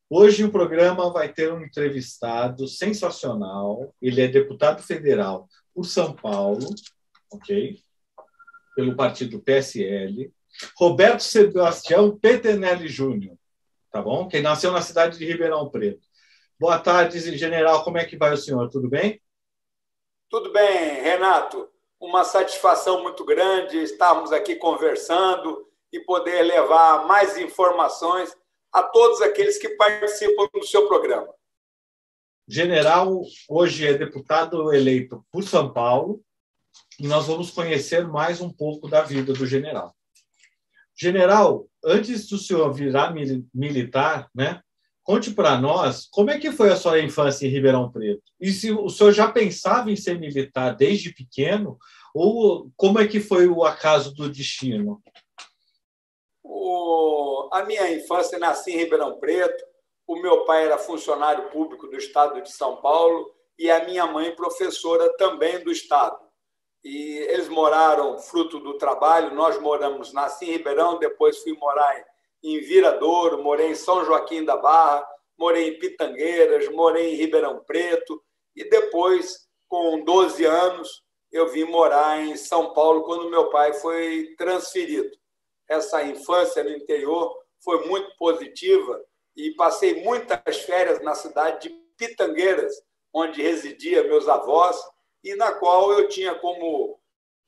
Hoje o programa vai ter um entrevistado sensacional. Ele é deputado federal por São Paulo, ok? Pelo partido PSL. Roberto Sebastião Petenelli Júnior, tá bom? Que nasceu na cidade de Ribeirão Preto. Boa tarde, general. Como é que vai o senhor? Tudo bem? Tudo bem, Renato. Uma satisfação muito grande estarmos aqui conversando e poder levar mais informações a todos aqueles que participam do seu programa. General, hoje é deputado eleito por São Paulo e nós vamos conhecer mais um pouco da vida do general. General, antes do senhor virar militar, né? Conte para nós como é que foi a sua infância em Ribeirão Preto. E se o senhor já pensava em ser militar desde pequeno, ou como é que foi o acaso do destino? A minha infância, nasci em Ribeirão Preto. O meu pai era funcionário público do estado de São Paulo e a minha mãe professora também do estado. E eles moraram fruto do trabalho. Nós moramos, nasci em Ribeirão, depois fui morar em Viradouro, morei em São Joaquim da Barra, morei em Pitangueiras, morei em Ribeirão Preto e depois, com 12 anos, eu vim morar em São Paulo quando meu pai foi transferido. Essa infância no interior foi muito positiva e passei muitas férias na cidade de Pitangueiras, onde residia meus avós e na qual eu tinha como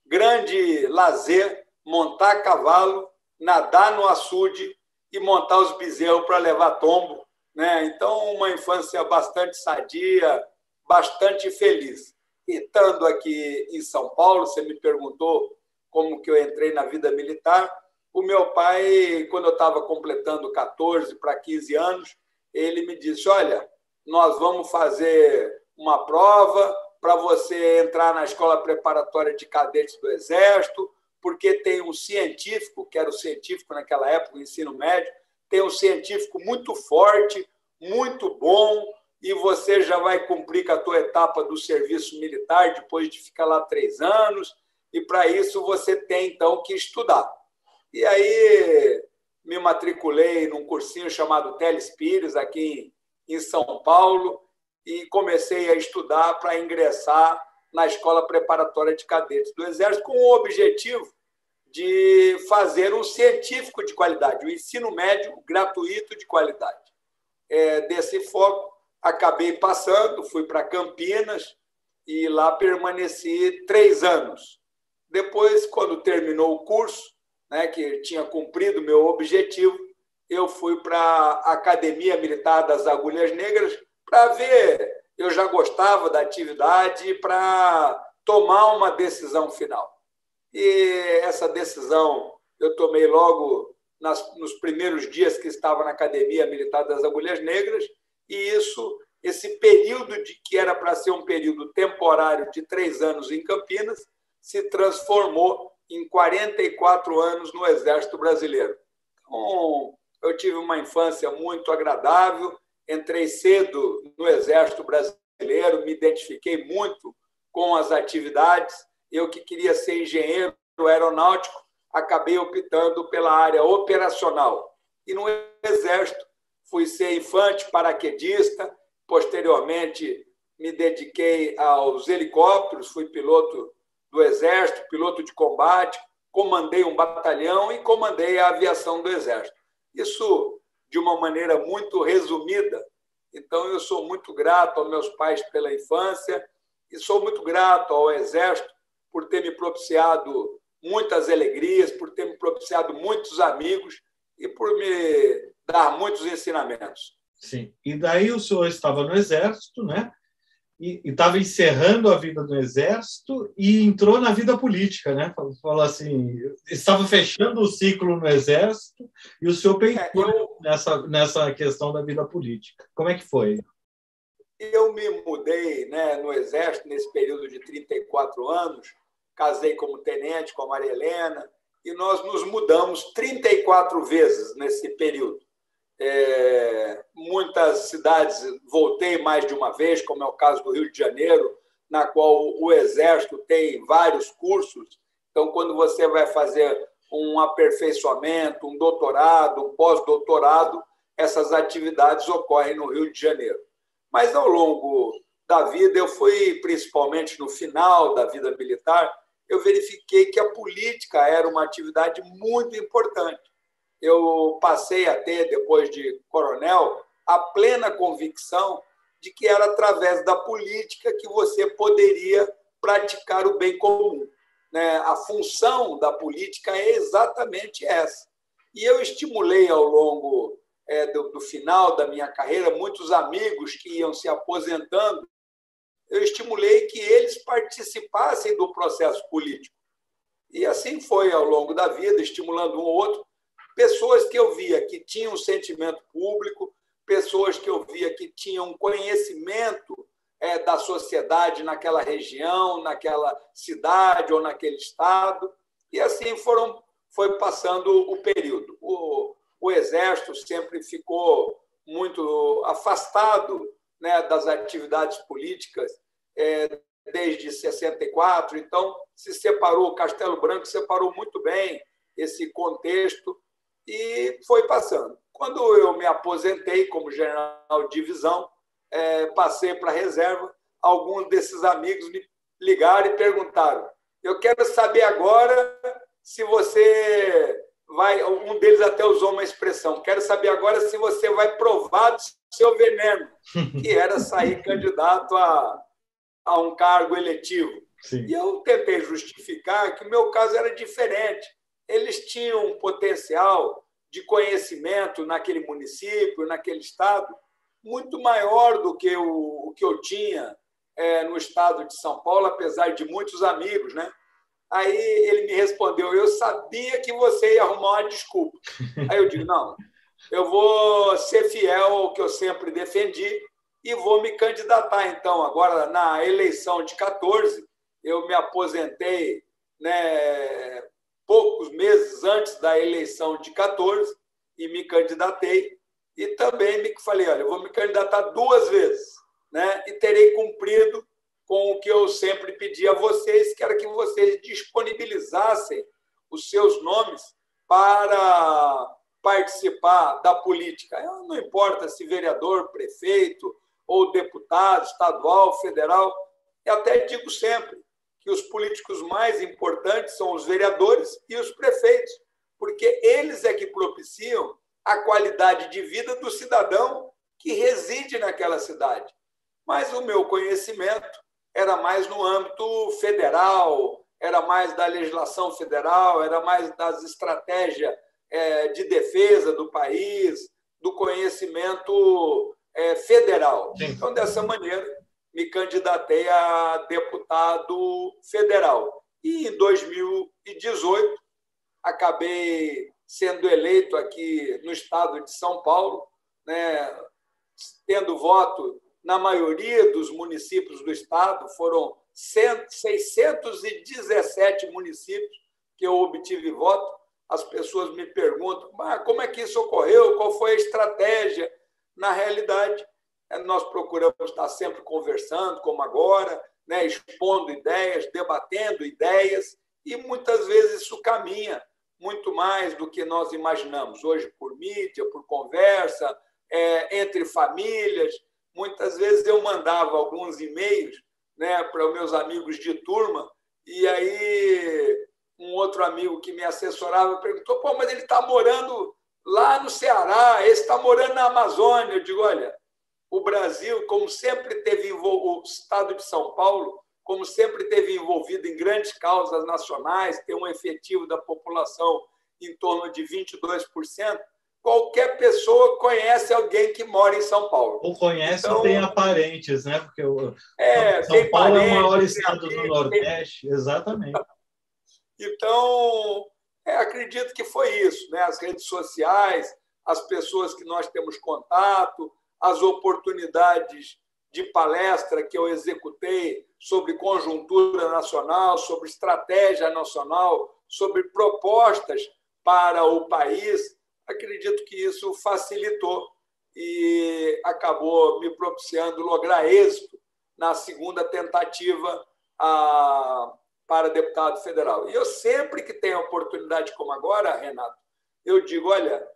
grande lazer montar cavalo, nadar no açude e montar os bezerros para levar tombo, né? Então, uma infância bastante sadia, bastante feliz. E estando aqui em São Paulo, você me perguntou como que eu entrei na vida militar. O meu pai, quando eu estava completando 14 para 15 anos, ele me disse, olha, nós vamos fazer uma prova para você entrar na Escola Preparatória de Cadetes do Exército, porque tem um científico, que era o científico naquela época, o ensino médio, tem um científico muito forte, muito bom, e você já vai cumprir com a tua etapa do serviço militar, depois de ficar lá 3 anos, e para isso você tem, então, que estudar. E aí me matriculei num cursinho chamado Teles Pires, aqui em São Paulo, e comecei a estudar para ingressar na Escola Preparatória de Cadetes do Exército, com o objetivo de fazer um científico de qualidade, um ensino médio gratuito de qualidade. Desse foco, acabei passando, fui para Campinas e lá permaneci 3 anos. Depois, quando terminou o curso, né, que tinha cumprido o meu objetivo, eu fui para a Academia Militar das Agulhas Negras para ver, eu já gostava da atividade, para tomar uma decisão final. E essa decisão eu tomei logo nos primeiros dias que estava na Academia Militar das Agulhas Negras, e esse período que era para ser um período temporário de 3 anos em Campinas se transformou em 44 anos no Exército Brasileiro. Então, eu tive uma infância muito agradável, entrei cedo no Exército Brasileiro, me identifiquei muito com as atividades. Eu que queria ser engenheiro aeronáutico, acabei optando pela área operacional. E no Exército fui ser infante paraquedista, posteriormente me dediquei aos helicópteros, fui piloto do Exército, piloto de combate, comandei um batalhão e comandei a aviação do Exército. Isso de uma maneira muito resumida. Então, eu sou muito grato aos meus pais pela infância e sou muito grato ao Exército por ter me propiciado muitas alegrias, por ter me propiciado muitos amigos e por me dar muitos ensinamentos. Sim. E daí o senhor estava no Exército, né? E estava encerrando a vida no Exército e entrou na vida política, né? Falou assim, estava fechando o ciclo no Exército e o senhor pensou nessa questão da vida política. Como é que foi? Eu me mudei, né, no Exército nesse período de 34 anos, casei como tenente com a Maria Helena e nós nos mudamos 34 vezes nesse período. Muitas cidades voltei mais de uma vez, como é o caso do Rio de Janeiro, na qual o Exército tem vários cursos. Então, quando você vai fazer um aperfeiçoamento, um doutorado, um pós-doutorado, essas atividades ocorrem no Rio de Janeiro. Mas, ao longo da vida, eu fui, principalmente no final da vida militar, eu verifiquei que a política era uma atividade muito importante. Eu passei a ter, depois de coronel, a plena convicção de que era através da política que você poderia praticar o bem comum. A função da política é exatamente essa. E eu estimulei, ao longo do final da minha carreira, muitos amigos que iam se aposentando, eu estimulei que eles participassem do processo político. E assim foi ao longo da vida, estimulando um ou outro, pessoas que eu via que tinham sentimento público, pessoas que eu via que tinham conhecimento da sociedade naquela região, naquela cidade ou naquele estado, e assim foi passando o período. O Exército sempre ficou muito afastado, das atividades políticas desde 64, então se separou, o Castelo Branco separou muito bem esse contexto e foi passando. Quando eu me aposentei como general de divisão, passei para a reserva, alguns desses amigos me ligaram e perguntaram: eu quero saber agora se você vai... Um deles até usou uma expressão: quero saber agora se você vai provar do seu veneno, que era sair candidato a um cargo eletivo. Sim. E eu tentei justificar que o meu caso era diferente. Eles tinham um potencial de conhecimento naquele município, naquele estado, muito maior do que o que eu tinha no estado de São Paulo, apesar de muitos amigos, né? Aí ele me respondeu: eu sabia que você ia arrumar uma desculpa. Aí eu digo: não, eu vou ser fiel ao que eu sempre defendi e vou me candidatar. Então, agora, na eleição de 14, eu me aposentei, poucos meses antes da eleição de 14, e me candidatei. E também me falei: olha, eu vou me candidatar 2 vezes, e terei cumprido com o que eu sempre pedi a vocês, que era que vocês disponibilizassem os seus nomes para participar da política. Não importa se vereador, prefeito ou deputado estadual, federal. Eu até digo sempre que os políticos mais importantes são os vereadores e os prefeitos, porque eles é que propiciam a qualidade de vida do cidadão que reside naquela cidade. Mas o meu conhecimento era mais no âmbito federal, era mais da legislação federal, era mais das estratégias de defesa do país, do conhecimento federal. Sim. Então, dessa maneira, me candidatei a deputado federal. E, em 2018, acabei sendo eleito aqui no estado de São Paulo, tendo voto na maioria dos municípios do estado. Foram 617 municípios que eu obtive voto. As pessoas me perguntam: como é que isso ocorreu? Qual foi a estratégia? Na realidade, nós procuramos estar sempre conversando, como agora, expondo ideias, debatendo ideias, e muitas vezes isso caminha muito mais do que nós imaginamos. Hoje, por mídia, por conversa, entre famílias. Muitas vezes eu mandava alguns e-mails para os meus amigos de turma, e aí um outro amigo que me assessorava perguntou: mas ele está morando lá no Ceará, esse está morando na Amazônia. Eu digo: olha, o Brasil, como sempre teve o estado de São Paulo, como sempre teve envolvido em grandes causas nacionais, tem um efetivo da população em torno de 22%, qualquer pessoa conhece alguém que mora em São Paulo. Ou conhece então, ou tem parentes, né? Porque São Paulo é o maior estado do Nordeste. Exatamente. Então, acredito que foi isso, As redes sociais, as pessoas que nós temos contato, as oportunidades de palestra que eu executei sobre conjuntura nacional, sobre estratégia nacional, sobre propostas para o país. Acredito que isso facilitou e acabou me propiciando lograr êxito na segunda tentativa para deputado federal. E eu sempre que tenho oportunidade como agora, Renato, eu digo: olha,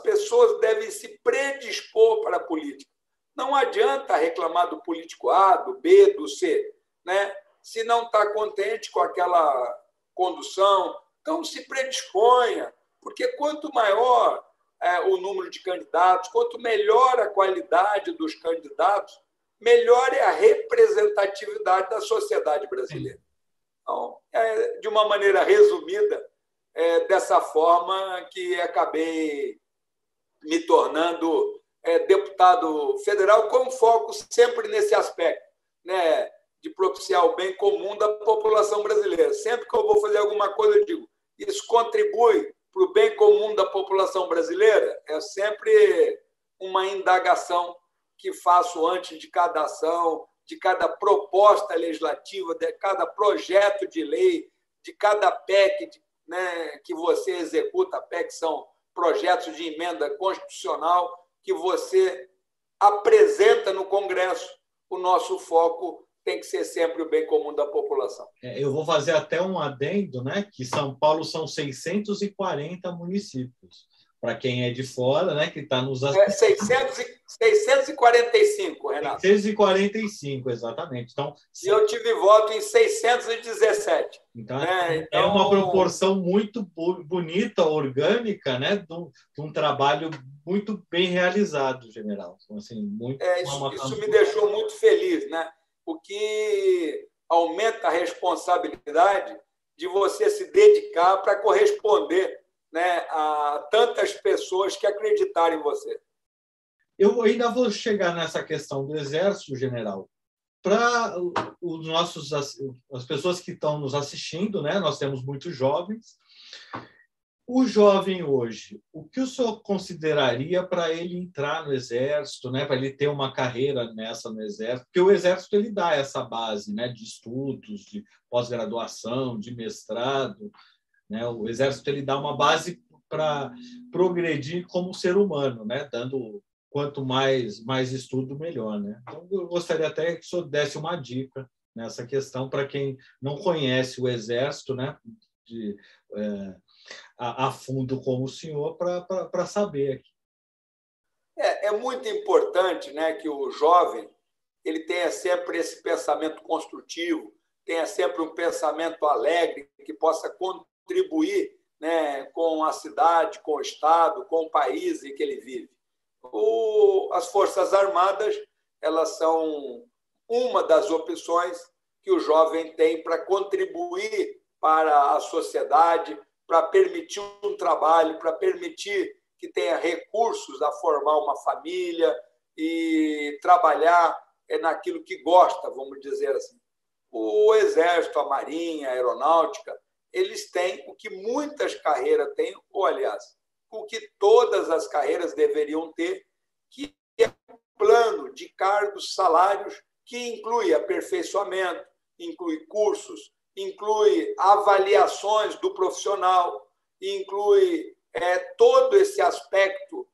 pessoas devem se predispor para a política. Não adianta reclamar do político A, do B, do C, né? Se não está contente com aquela condução, então se predisponha, porque quanto maior o número de candidatos, quanto melhor a qualidade dos candidatos, melhor é a representatividade da sociedade brasileira. Então, de uma maneira resumida, dessa forma que acabei me tornando deputado federal, com foco sempre nesse aspecto, né, de propiciar o bem comum da população brasileira. Sempre que eu vou fazer alguma coisa, eu digo, isso contribui para o bem comum da população brasileira? É sempre uma indagação que faço antes de cada ação, de cada proposta legislativa, de cada projeto de lei, de cada PEC, né, que você executa. PEC são projetos de emenda constitucional que você apresenta no Congresso. O nosso foco tem que ser sempre o bem comum da população. Eu vou fazer até um adendo, né, que São Paulo são 640 municípios. Para quem é de fora, né, que está nos assistindo. 645, Renato. 645, exatamente. Então, e eu tive voto em 617. Então, é uma proporção muito bonita, orgânica, né, de um trabalho muito bem realizado, general. Então, assim, isso me deixou muito feliz, né? O que aumenta a responsabilidade de você se dedicar para corresponder, né, a tantas pessoas que acreditaram em você. Eu ainda vou chegar nessa questão do Exército, general. Para as pessoas que estão nos assistindo, né, nós temos muitos jovens. O jovem hoje, o que o senhor consideraria para ele entrar no Exército, né, para ele ter uma carreira no Exército? Porque o Exército ele dá essa base, né, de estudos, de pós-graduação, de mestrado, né? O Exército ele dá uma base para progredir como ser humano, né, dando quanto mais estudo, melhor, né? Então, eu gostaria até que o senhor desse uma dica nessa questão para quem não conhece o Exército, né, a fundo como o senhor, para saber aqui. É muito importante, né, que o jovem ele tenha sempre esse pensamento construtivo, tenha sempre um pensamento alegre, que possa contribuir, né, com a cidade, com o Estado, com o país em que ele vive. As Forças Armadas, elas são uma das opções que o jovem tem para contribuir para a sociedade, para permitir um trabalho, para permitir que tenha recursos a formar uma família e trabalhar naquilo que gosta, vamos dizer assim. O Exército, a Marinha, a Aeronáutica, eles têm o que muitas carreiras têm, ou, aliás, o que todas as carreiras deveriam ter, que é um plano de cargos, salários, que inclui aperfeiçoamento, inclui cursos, inclui avaliações do profissional, inclui todo esse aspecto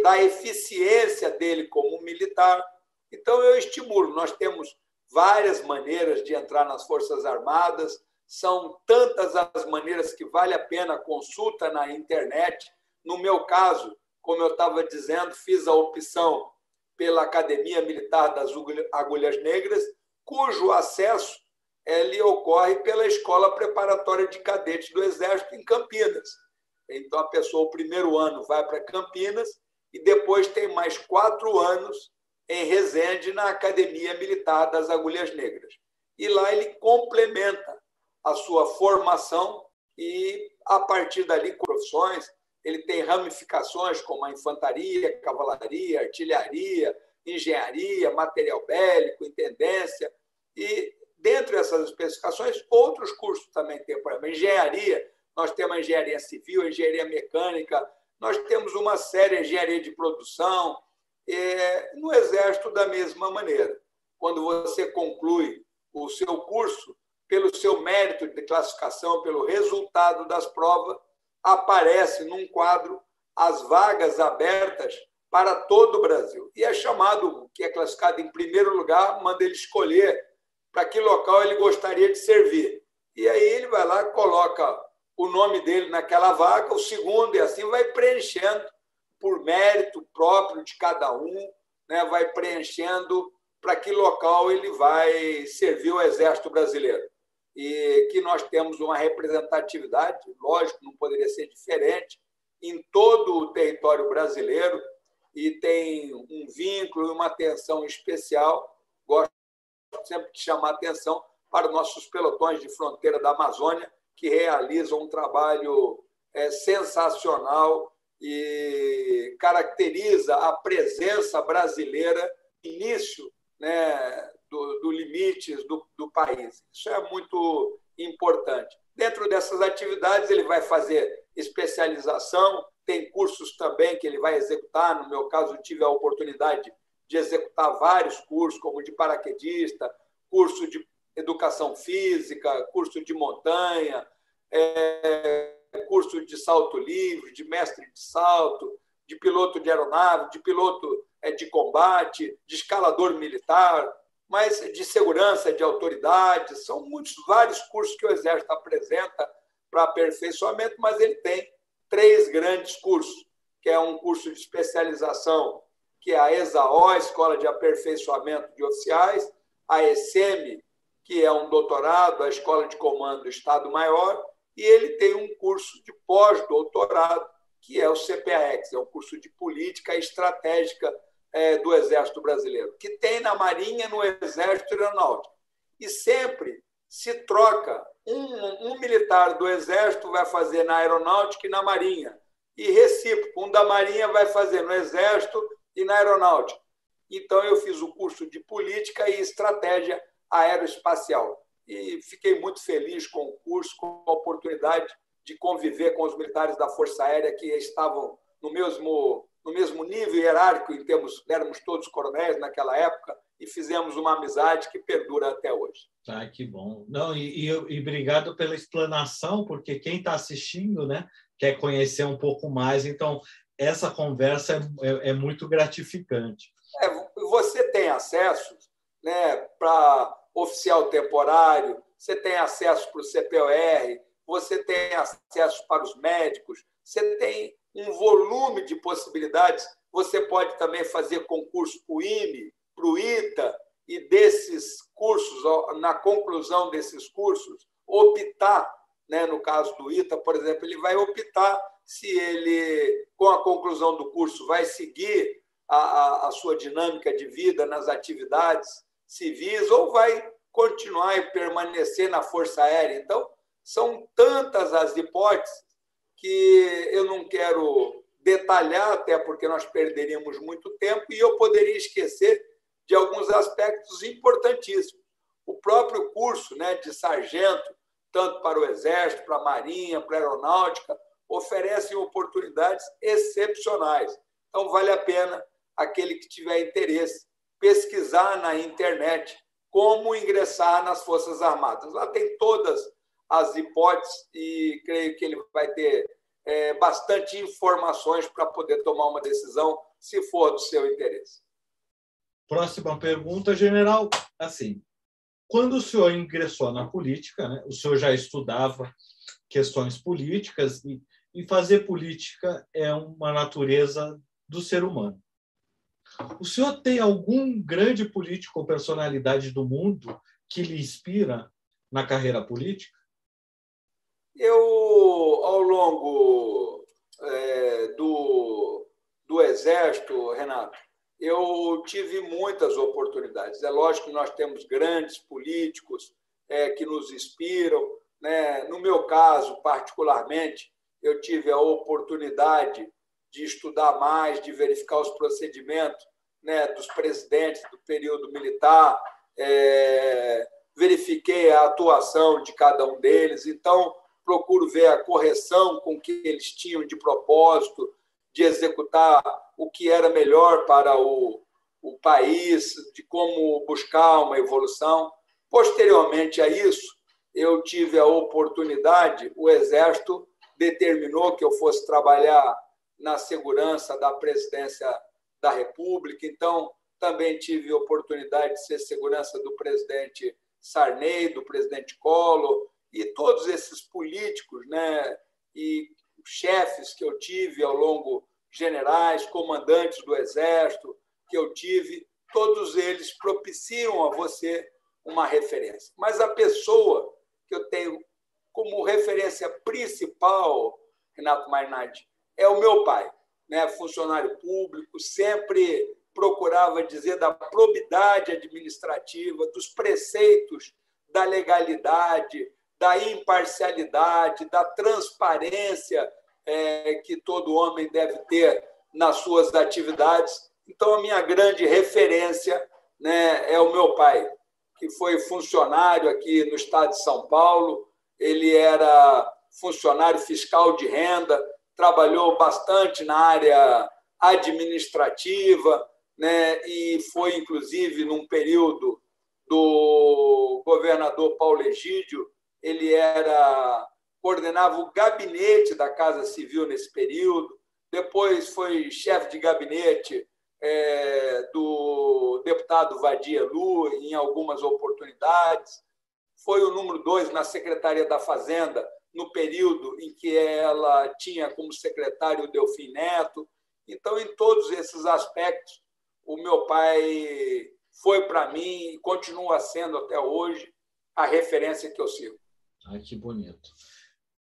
da eficiência dele como militar. Então, eu estimulo. Nós temos várias maneiras de entrar nas Forças Armadas, são tantas as maneiras que vale a pena a consulta na internet. No meu caso, como eu estava dizendo, fiz a opção pela Academia Militar das Agulhas Negras, cujo acesso ele ocorre pela Escola Preparatória de Cadetes do Exército em Campinas. Então, a pessoa, o primeiro ano, vai para Campinas e depois tem mais 4 anos em Resende, na Academia Militar das Agulhas Negras. E lá ele complementa a sua formação e, a partir dali, profissões, ele tem ramificações como a infantaria, cavalaria, artilharia, engenharia, material bélico, intendência. E, dentro dessas especificações, outros cursos também tem. Por exemplo, engenharia, nós temos a engenharia civil, a engenharia mecânica, nós temos uma série de engenharia de produção. No Exército, da mesma maneira. Quando você conclui o seu curso, pelo seu mérito de classificação, pelo resultado das provas, aparece num quadro as vagas abertas para todo o Brasil. E é chamado, que é classificado em primeiro lugar, manda ele escolher para que local ele gostaria de servir. E aí ele vai lá, coloca o nome dele naquela vaga, o segundo, e assim vai preenchendo por mérito próprio de cada um, né, vai preenchendo para que local ele vai servir o Exército Brasileiro. E que nós temos uma representatividade, lógico, não poderia ser diferente, em todo o território brasileiro, e tem um vínculo e uma atenção especial. Gosto sempre de chamar a atenção para os nossos pelotões de fronteira da Amazônia, que realizam um trabalho sensacional e caracteriza a presença brasileira no início, né, do limites do país. Isso é muito importante. Dentro dessas atividades, ele vai fazer especialização, tem cursos também que ele vai executar. No meu caso, eu tive a oportunidade de executar vários cursos, como de paraquedista, curso de educação física, curso de montanha, curso de salto livre, de mestre de salto, de piloto de aeronave, de piloto de combate, de escalador militar, mas de segurança, de autoridade. São vários cursos que o Exército apresenta para aperfeiçoamento, mas ele tem 3 grandes cursos, que é um curso de especialização, que é a ESAO, Escola de Aperfeiçoamento de Oficiais, a ESEMI, que é um doutorado, a Escola de Comando do Estado-Maior, e ele tem um curso de pós-doutorado, que é o CPAEX, é um curso de política estratégica do Exército Brasileiro, que tem na Marinha, no Exército e na Aeronáutica. E sempre se troca. Um militar do Exército vai fazer na Aeronáutica e na Marinha, e recíproco, um da Marinha vai fazer no Exército e na Aeronáutica. Então, eu fiz o curso de Política e Estratégia Aeroespacial. E fiquei muito feliz com o curso, com a oportunidade de conviver com os militares da Força Aérea que estavam no mesmo nível hierárquico, em termos, éramos todos coronéis naquela época, e fizemos uma amizade que perdura até hoje. Ah, que bom. Não, e obrigado pela explanação, porque quem está assistindo, né, quer conhecer um pouco mais, então essa conversa é muito gratificante. Você tem acesso, né, para oficial temporário, você tem acesso para o CPOR, você tem acesso para os médicos, você tem um volume de possibilidades. Você pode também fazer concurso para o IME, para o ITA, e desses cursos, na conclusão desses cursos, optar, né, no caso do ITA, por exemplo, ele vai optar se ele, com a conclusão do curso, vai seguir a sua dinâmica de vida nas atividades civis ou vai continuar e permanecer na Força Aérea. Então, são tantas as hipóteses que eu não quero detalhar, até porque nós perderíamos muito tempo e eu poderia esquecer de alguns aspectos importantíssimos. O próprio curso, né, de sargento, tanto para o Exército, para a Marinha, para a Aeronáutica, oferecem oportunidades excepcionais. Então, vale a pena aquele que tiver interesse pesquisar na internet como ingressar nas Forças Armadas. Lá tem todas as hipóteses e creio que ele vai ter bastante informações para poder tomar uma decisão, se for do seu interesse. Próxima pergunta, general. Assim, quando o senhor ingressou na política, né, o senhor já estudava questões políticas e fazer política é uma natureza do ser humano. O senhor tem algum grande político ou personalidade do mundo que lhe inspira na carreira política? Eu, ao longo do Exército, Renato, eu tive muitas oportunidades. É lógico que nós temos grandes políticos que nos inspiram, né? No meu caso, particularmente, eu tive a oportunidade de estudar mais, de verificar os procedimentos, né, dos presidentes do período militar, verifiquei a atuação de cada um deles, então procuro ver a correção com que eles tinham de propósito, de executar o que era melhor para o país, de como buscar uma evolução. Posteriormente a isso, eu tive a oportunidade, o Exército determinou que eu fosse trabalhar na segurança da presidência da República, então também tive a oportunidade de ser segurança do presidente Sarney, do presidente Collor, e todos esses políticos, né, e chefes que eu tive ao longo generais, comandantes do Exército que eu tive, todos eles propiciam a você uma referência. Mas a pessoa que eu tenho como referência principal, Renato Mainardi, é o meu pai, né? Funcionário público, sempre procurava dizer da probidade administrativa, dos preceitos da legalidade, da imparcialidade, da transparência que todo homem deve ter nas suas atividades. Então, a minha grande referência, né, é o meu pai, que foi funcionário aqui no estado de São Paulo. Ele era funcionário fiscal de renda, trabalhou bastante na área administrativa, né, e foi, inclusive, num período do governador Paulo Egídio, ele coordenava o gabinete da Casa Civil nesse período, depois foi chefe de gabinete do deputado Vadia Lu em algumas oportunidades, foi o número 2 na Secretaria da Fazenda no período em que ela tinha como secretário o Delfim Neto. Então, em todos esses aspectos, o meu pai foi para mim e continua sendo até hoje a referência que eu sigo. Ah, que bonito.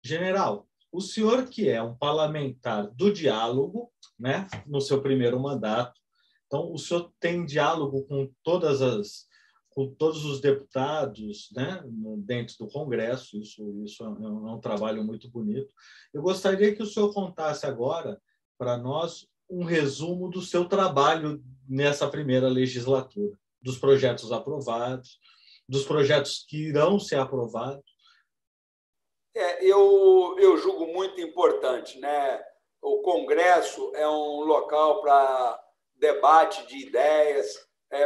General, o senhor que é um parlamentar do diálogo, né, no seu primeiro mandato, então o senhor tem diálogo com todos os deputados, né, dentro do Congresso, isso é um trabalho muito bonito. Eu gostaria que o senhor contasse agora para nós um resumo do seu trabalho nessa primeira legislatura, dos projetos aprovados, dos projetos que irão ser aprovados. Eu julgo muito importante, né? O Congresso é um local para debate de ideias,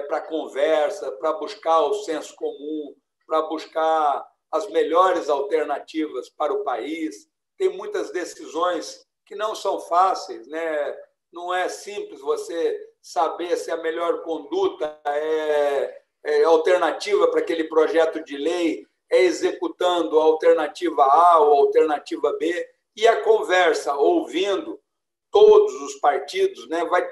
para conversa, para buscar o senso comum, para buscar as melhores alternativas para o país. Tem muitas decisões que não são fáceis, né? Não é simples você saber se a melhor conduta é alternativa para aquele projeto de lei, é executando a alternativa A ou a alternativa B, e a conversa, ouvindo todos os partidos, né, vai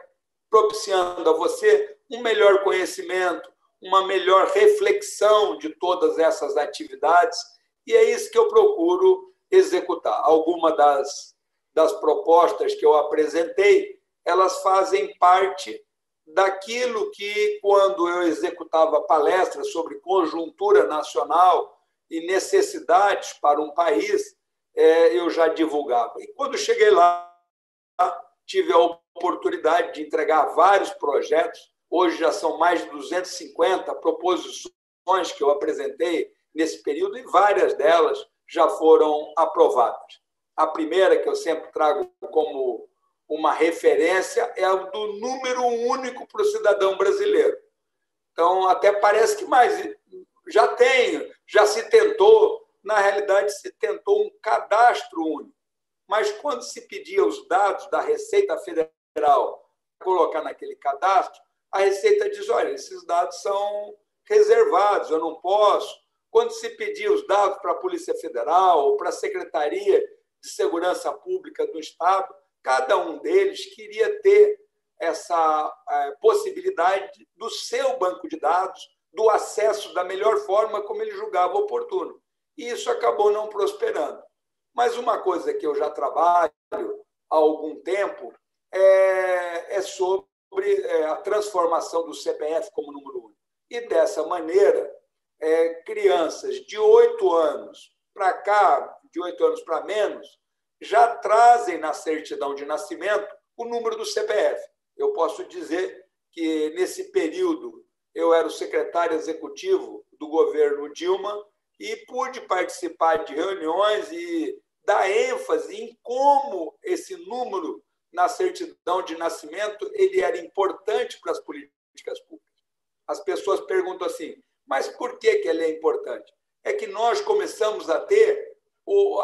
propiciando a você um melhor conhecimento, uma melhor reflexão de todas essas atividades, e é isso que eu procuro executar. Algumas das propostas que eu apresentei, elas fazem parte daquilo que, quando eu executava palestras sobre conjuntura nacional e necessidades para um país, eu já divulgava. E quando cheguei lá, tive a oportunidade de entregar vários projetos. Hoje já são mais de 250 proposições que eu apresentei nesse período e várias delas já foram aprovadas. A primeira, que eu sempre trago como uma referência, é a do número único para o cidadão brasileiro. Então, até parece que mais já se tentou, na realidade, se tentou um cadastro único. Mas quando se pedia os dados da Receita Federal para colocar naquele cadastro, a Receita diz, olha, esses dados são reservados, eu não posso. Quando se pedia os dados para a Polícia Federal ou para a Secretaria de Segurança Pública do Estado, cada um deles queria ter essa possibilidade do seu banco de dados, do acesso da melhor forma como ele julgava oportuno. E isso acabou não prosperando. Mas uma coisa que eu já trabalho há algum tempo é sobre a transformação do CPF como número único. E, dessa maneira, crianças de 8 anos para cá, de 8 anos para menos, já trazem na certidão de nascimento o número do CPF. Eu posso dizer que, nesse período, eu era o secretário executivo do governo Dilma e pude participar de reuniões e dar ênfase em como esse número na certidão de nascimento ele era importante para as políticas públicas. As pessoas perguntam assim, mas por que ele é importante? É que nós começamos a ter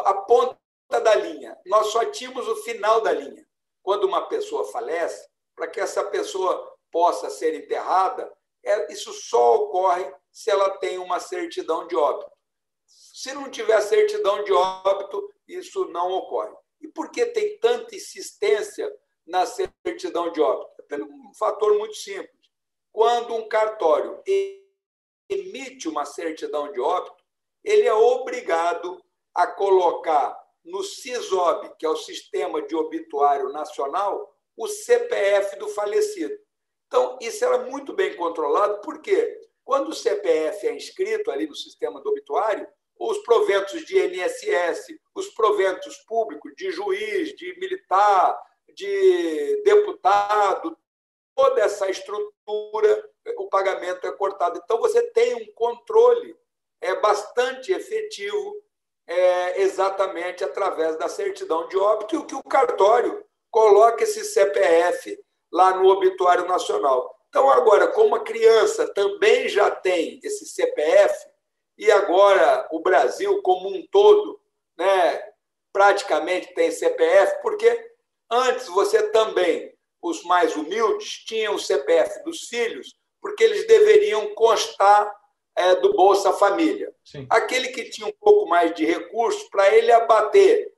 a ponta da linha. Nós só tínhamos o final da linha. Quando uma pessoa falece, para que essa pessoa possa ser enterrada, isso só ocorre se ela tem uma certidão de óbito. Se não tiver certidão de óbito, isso não ocorre. E por que tem tanta insistência na certidão de óbito? Pelo um fator muito simples. Quando um cartório emite uma certidão de óbito, ele é obrigado a colocar no SISOB, que é o Sistema de Obituário Nacional, o CPF do falecido. Então, isso era muito bem controlado, porque quando o CPF é inscrito ali no sistema do obituário, os proventos de INSS, os proventos públicos de juiz, de militar, de deputado, toda essa estrutura, o pagamento é cortado. Então, você tem um controle bastante efetivo, exatamente através da certidão de óbito, e o que o cartório coloca esse CPF lá no obituário nacional. Então, agora, como a criança também já tem esse CPF, e agora o Brasil como um todo, né, praticamente tem CPF, porque antes você também, os mais humildes, tinham o CPF dos filhos, porque eles deveriam constar do Bolsa Família. Sim. Aquele que tinha um pouco mais de recursos, para ele abater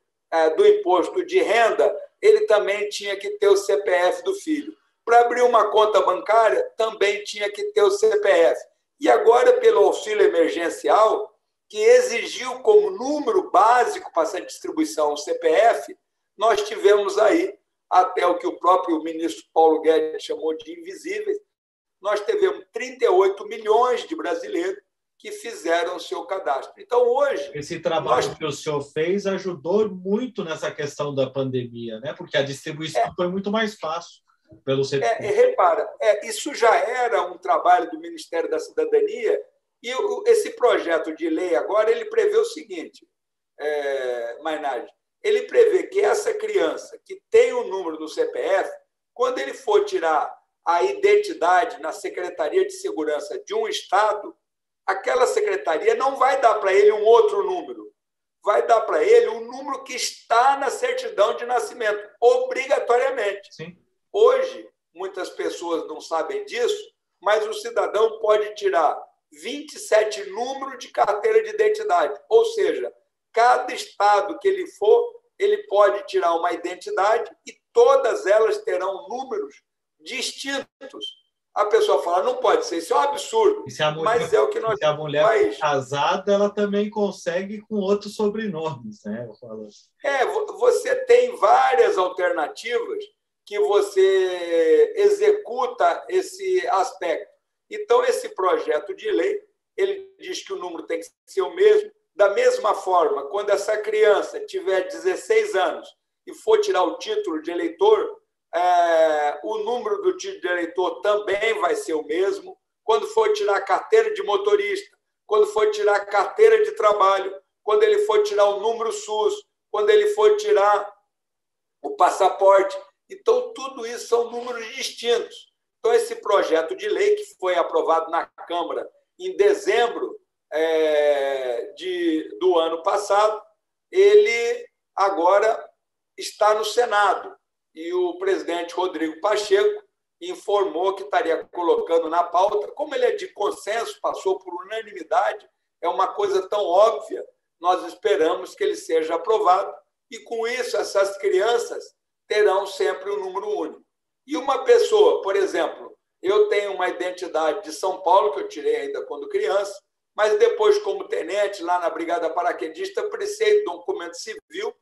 do imposto de renda, ele também tinha que ter o CPF do filho. Para abrir uma conta bancária, também tinha que ter o CPF. E agora, pelo auxílio emergencial, que exigiu como número básico para essa distribuição o CPF, nós tivemos aí, até o que o próprio ministro Paulo Guedes chamou de invisíveis, nós tivemos 38 milhões de brasileiros que fizeram o seu cadastro. Então, hoje... Esse trabalho que o senhor fez ajudou muito nessa questão da pandemia, né? Porque a distribuição foi muito mais fácil pelo CPF. Repara, isso já era um trabalho do Ministério da Cidadania, e esse projeto de lei agora ele prevê o seguinte, Mainardi, ele prevê que essa criança que tem o número do CPF, quando ele for tirar a identidade na Secretaria de Segurança de um estado, aquela secretaria não vai dar para ele um outro número, vai dar para ele um número que está na certidão de nascimento, obrigatoriamente. Sim. Hoje, muitas pessoas não sabem disso, mas o cidadão pode tirar 27 números de carteira de identidade, ou seja, cada estado que ele for, ele pode tirar uma identidade e todas elas terão números distintos. A pessoa fala, não pode ser, isso é um absurdo, mas é o que nós... Se a mulher é casada, ela também consegue com outros sobrenomes, né? Eu falo assim. Você tem várias alternativas que você executa esse aspecto. Então, esse projeto de lei, ele diz que o número tem que ser o mesmo. Da mesma forma, quando essa criança tiver 16 anos e for tirar o título de eleitor, o número do título de eleitor também vai ser o mesmo. Quando for tirar a carteira de motorista, quando for tirar a carteira de trabalho, quando ele for tirar o número SUS, quando ele for tirar o passaporte. Então, tudo isso são números distintos. Então, esse projeto de lei, que foi aprovado na Câmara em dezembro do ano passado, ele agora está no Senado. E o presidente Rodrigo Pacheco informou que estaria colocando na pauta. Como ele é de consenso, passou por unanimidade, é uma coisa tão óbvia, nós esperamos que ele seja aprovado. E, com isso, essas crianças terão sempre um número único. E uma pessoa, por exemplo, eu tenho uma identidade de São Paulo, que eu tirei ainda quando criança, mas depois, como tenente, lá na Brigada Paraquedista, precisei de documento civil,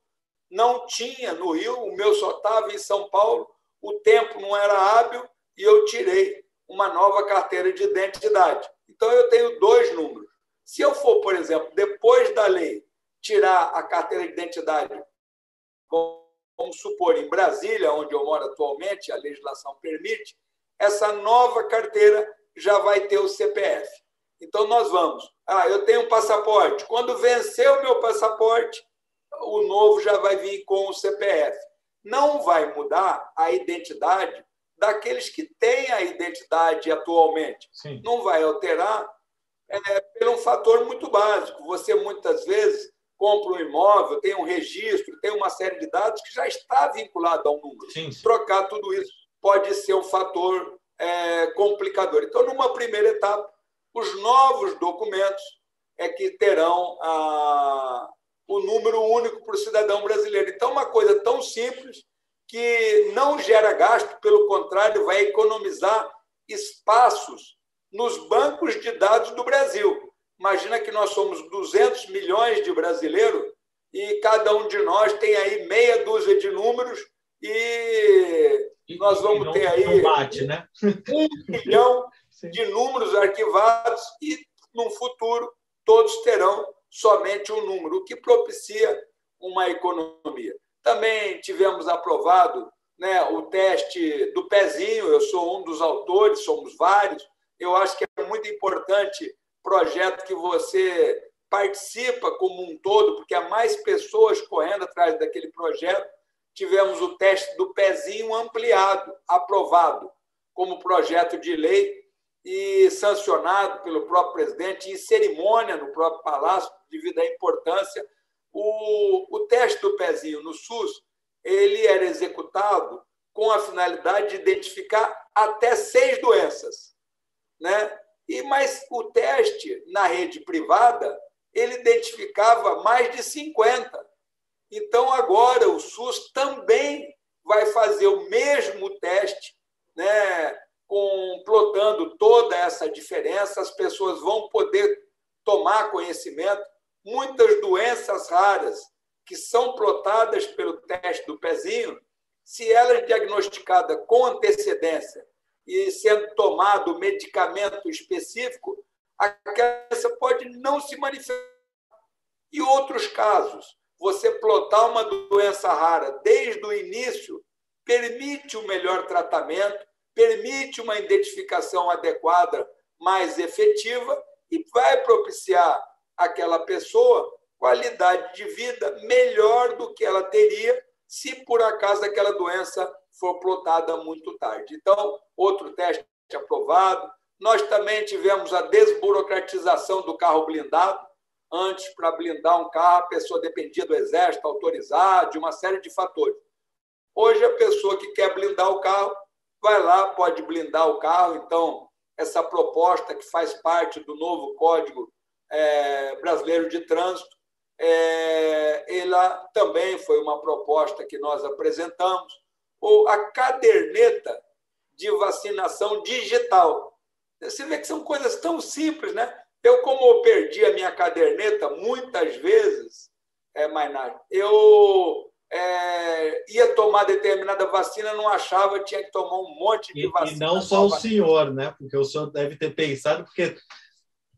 não tinha no Rio, o meu só estava em São Paulo, o tempo não era hábil e eu tirei uma nova carteira de identidade. Então, eu tenho 2 números. Se eu for, por exemplo, depois da lei, tirar a carteira de identidade, vamos supor, em Brasília, onde eu moro atualmente, a legislação permite, essa nova carteira já vai ter o CPF. Então, nós vamos. Eu tenho um passaporte. Quando vencer o meu passaporte, o novo já vai vir com o CPF. Não vai mudar a identidade daqueles que têm a identidade atualmente. Sim. Não vai alterar por um fator muito básico. Você, muitas vezes, compra um imóvel, tem um registro, tem uma série de dados que já está vinculado ao número. Sim. Trocar tudo isso pode ser um fator complicador. Então, numa primeira etapa, os novos documentos que terão o número único para o cidadão brasileiro. Então, uma coisa tão simples que não gera gasto, pelo contrário, vai economizar espaços nos bancos de dados do Brasil. Imagina que nós somos 200 milhões de brasileiros e cada um de nós tem aí meia dúzia de números e nós vamos ter aí 1 milhão de números arquivados e, no futuro, todos terão somente um número, o que propicia uma economia. Também tivemos aprovado, né, o teste do pezinho, eu sou um dos autores, somos vários. Eu acho que é muito importante projeto que você participa como um todo, porque há mais pessoas correndo atrás daquele projeto. Tivemos o teste do pezinho ampliado, aprovado como projeto de lei e sancionado pelo próprio presidente em cerimônia no próprio Palácio, devido à importância. O teste do pezinho no SUS, ele era executado com a finalidade de identificar até 6 doenças, né? Mas o teste na rede privada, ele identificava mais de 50. Então, agora, o SUS também vai fazer o mesmo teste, né, plotando toda essa diferença, as pessoas vão poder tomar conhecimento. Muitas doenças raras que são plotadas pelo teste do pezinho, se ela é diagnosticada com antecedência e sendo tomado medicamento específico, a criança pode não se manifestar. E outros casos, você plotar uma doença rara desde o início permite um melhor tratamento, permite uma identificação adequada, mais efetiva e vai propiciar àquela pessoa qualidade de vida melhor do que ela teria se, por acaso, aquela doença for plotada muito tarde. Então, outro teste aprovado. Nós também tivemos a desburocratização do carro blindado. Antes, para blindar um carro, a pessoa dependia do Exército, autorizar, de uma série de fatores. Hoje, a pessoa que quer blindar o carro, vai lá, pode blindar o carro. Então, essa proposta que faz parte do novo Código Brasileiro de Trânsito, ela também foi uma proposta que nós apresentamos, ou a caderneta de vacinação digital. Você vê que são coisas tão simples, né? Como eu perdi a minha caderneta muitas vezes, Mainardi, eu ia tomar determinada vacina, não achava, tinha que tomar um monte de vacina. E não só o senhor, né? Porque o senhor deve ter pensado, porque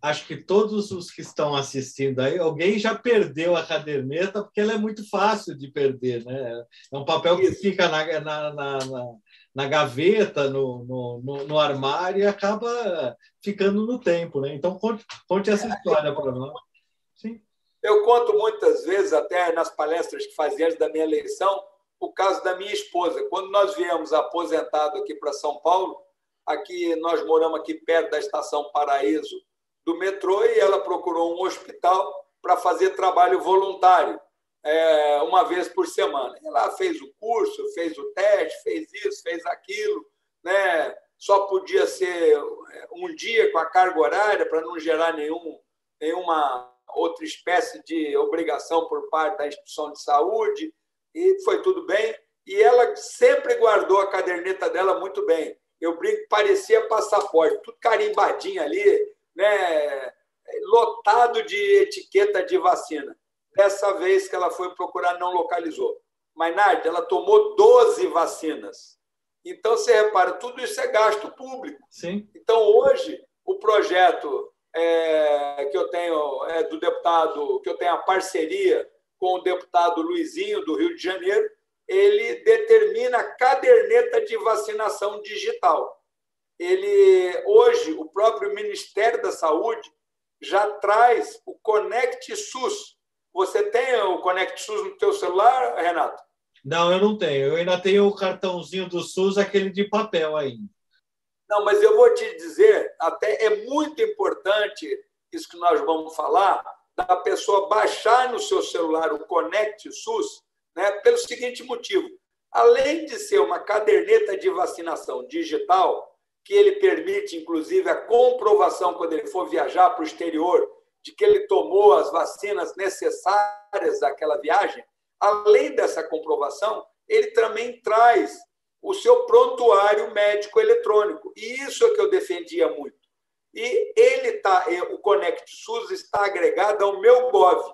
acho que todos os que estão assistindo aí, alguém já perdeu a caderneta, porque ela é muito fácil de perder, né? É um papel que fica na gaveta, no armário, e acaba ficando no tempo, né? Então, conte essa história para nós. Sim. Eu conto muitas vezes, até nas palestras que fazia antes da minha eleição, o caso da minha esposa. Quando nós viemos aposentado aqui para São Paulo, aqui nós moramos aqui perto da Estação Paraíso do metrô, e ela procurou um hospital para fazer trabalho voluntário, uma vez por semana. Ela fez o curso, fez o teste, fez isso, fez aquilo, né? Só podia ser um dia com a carga horária para não gerar nenhuma outra espécie de obrigação por parte da instituição de saúde, e foi tudo bem. E ela sempre guardou a caderneta dela muito bem. Eu brinco que parecia passaporte, tudo carimbadinho ali, né, lotado de etiqueta de vacina. Dessa vez que ela foi procurar, não localizou. Mas, Nádia, ela tomou 12 vacinas. Então, você repara, tudo isso é gasto público. Sim. Então, hoje, o projeto que eu tenho do deputado, que eu tenho a parceria com o deputado Luizinho, do Rio de Janeiro, ele determina a caderneta de vacinação digital. Hoje, o próprio Ministério da Saúde já traz o Conect SUS. Você tem o Conect SUS no teu celular, Renato? Não, eu não tenho. Eu ainda tenho o cartãozinho do SUS, aquele de papel ainda. Não, mas eu vou te dizer, até é muito importante isso que nós vamos falar, da pessoa baixar no seu celular o Conect SUS, né, pelo seguinte motivo. Além de ser uma caderneta de vacinação digital, que ele permite, inclusive, a comprovação, quando ele for viajar para o exterior, de que ele tomou as vacinas necessárias àquela viagem, além dessa comprovação, ele também traz o seu prontuário médico eletrônico. E isso é que eu defendia muito. E o Conect SUS está agregado ao meu Gov,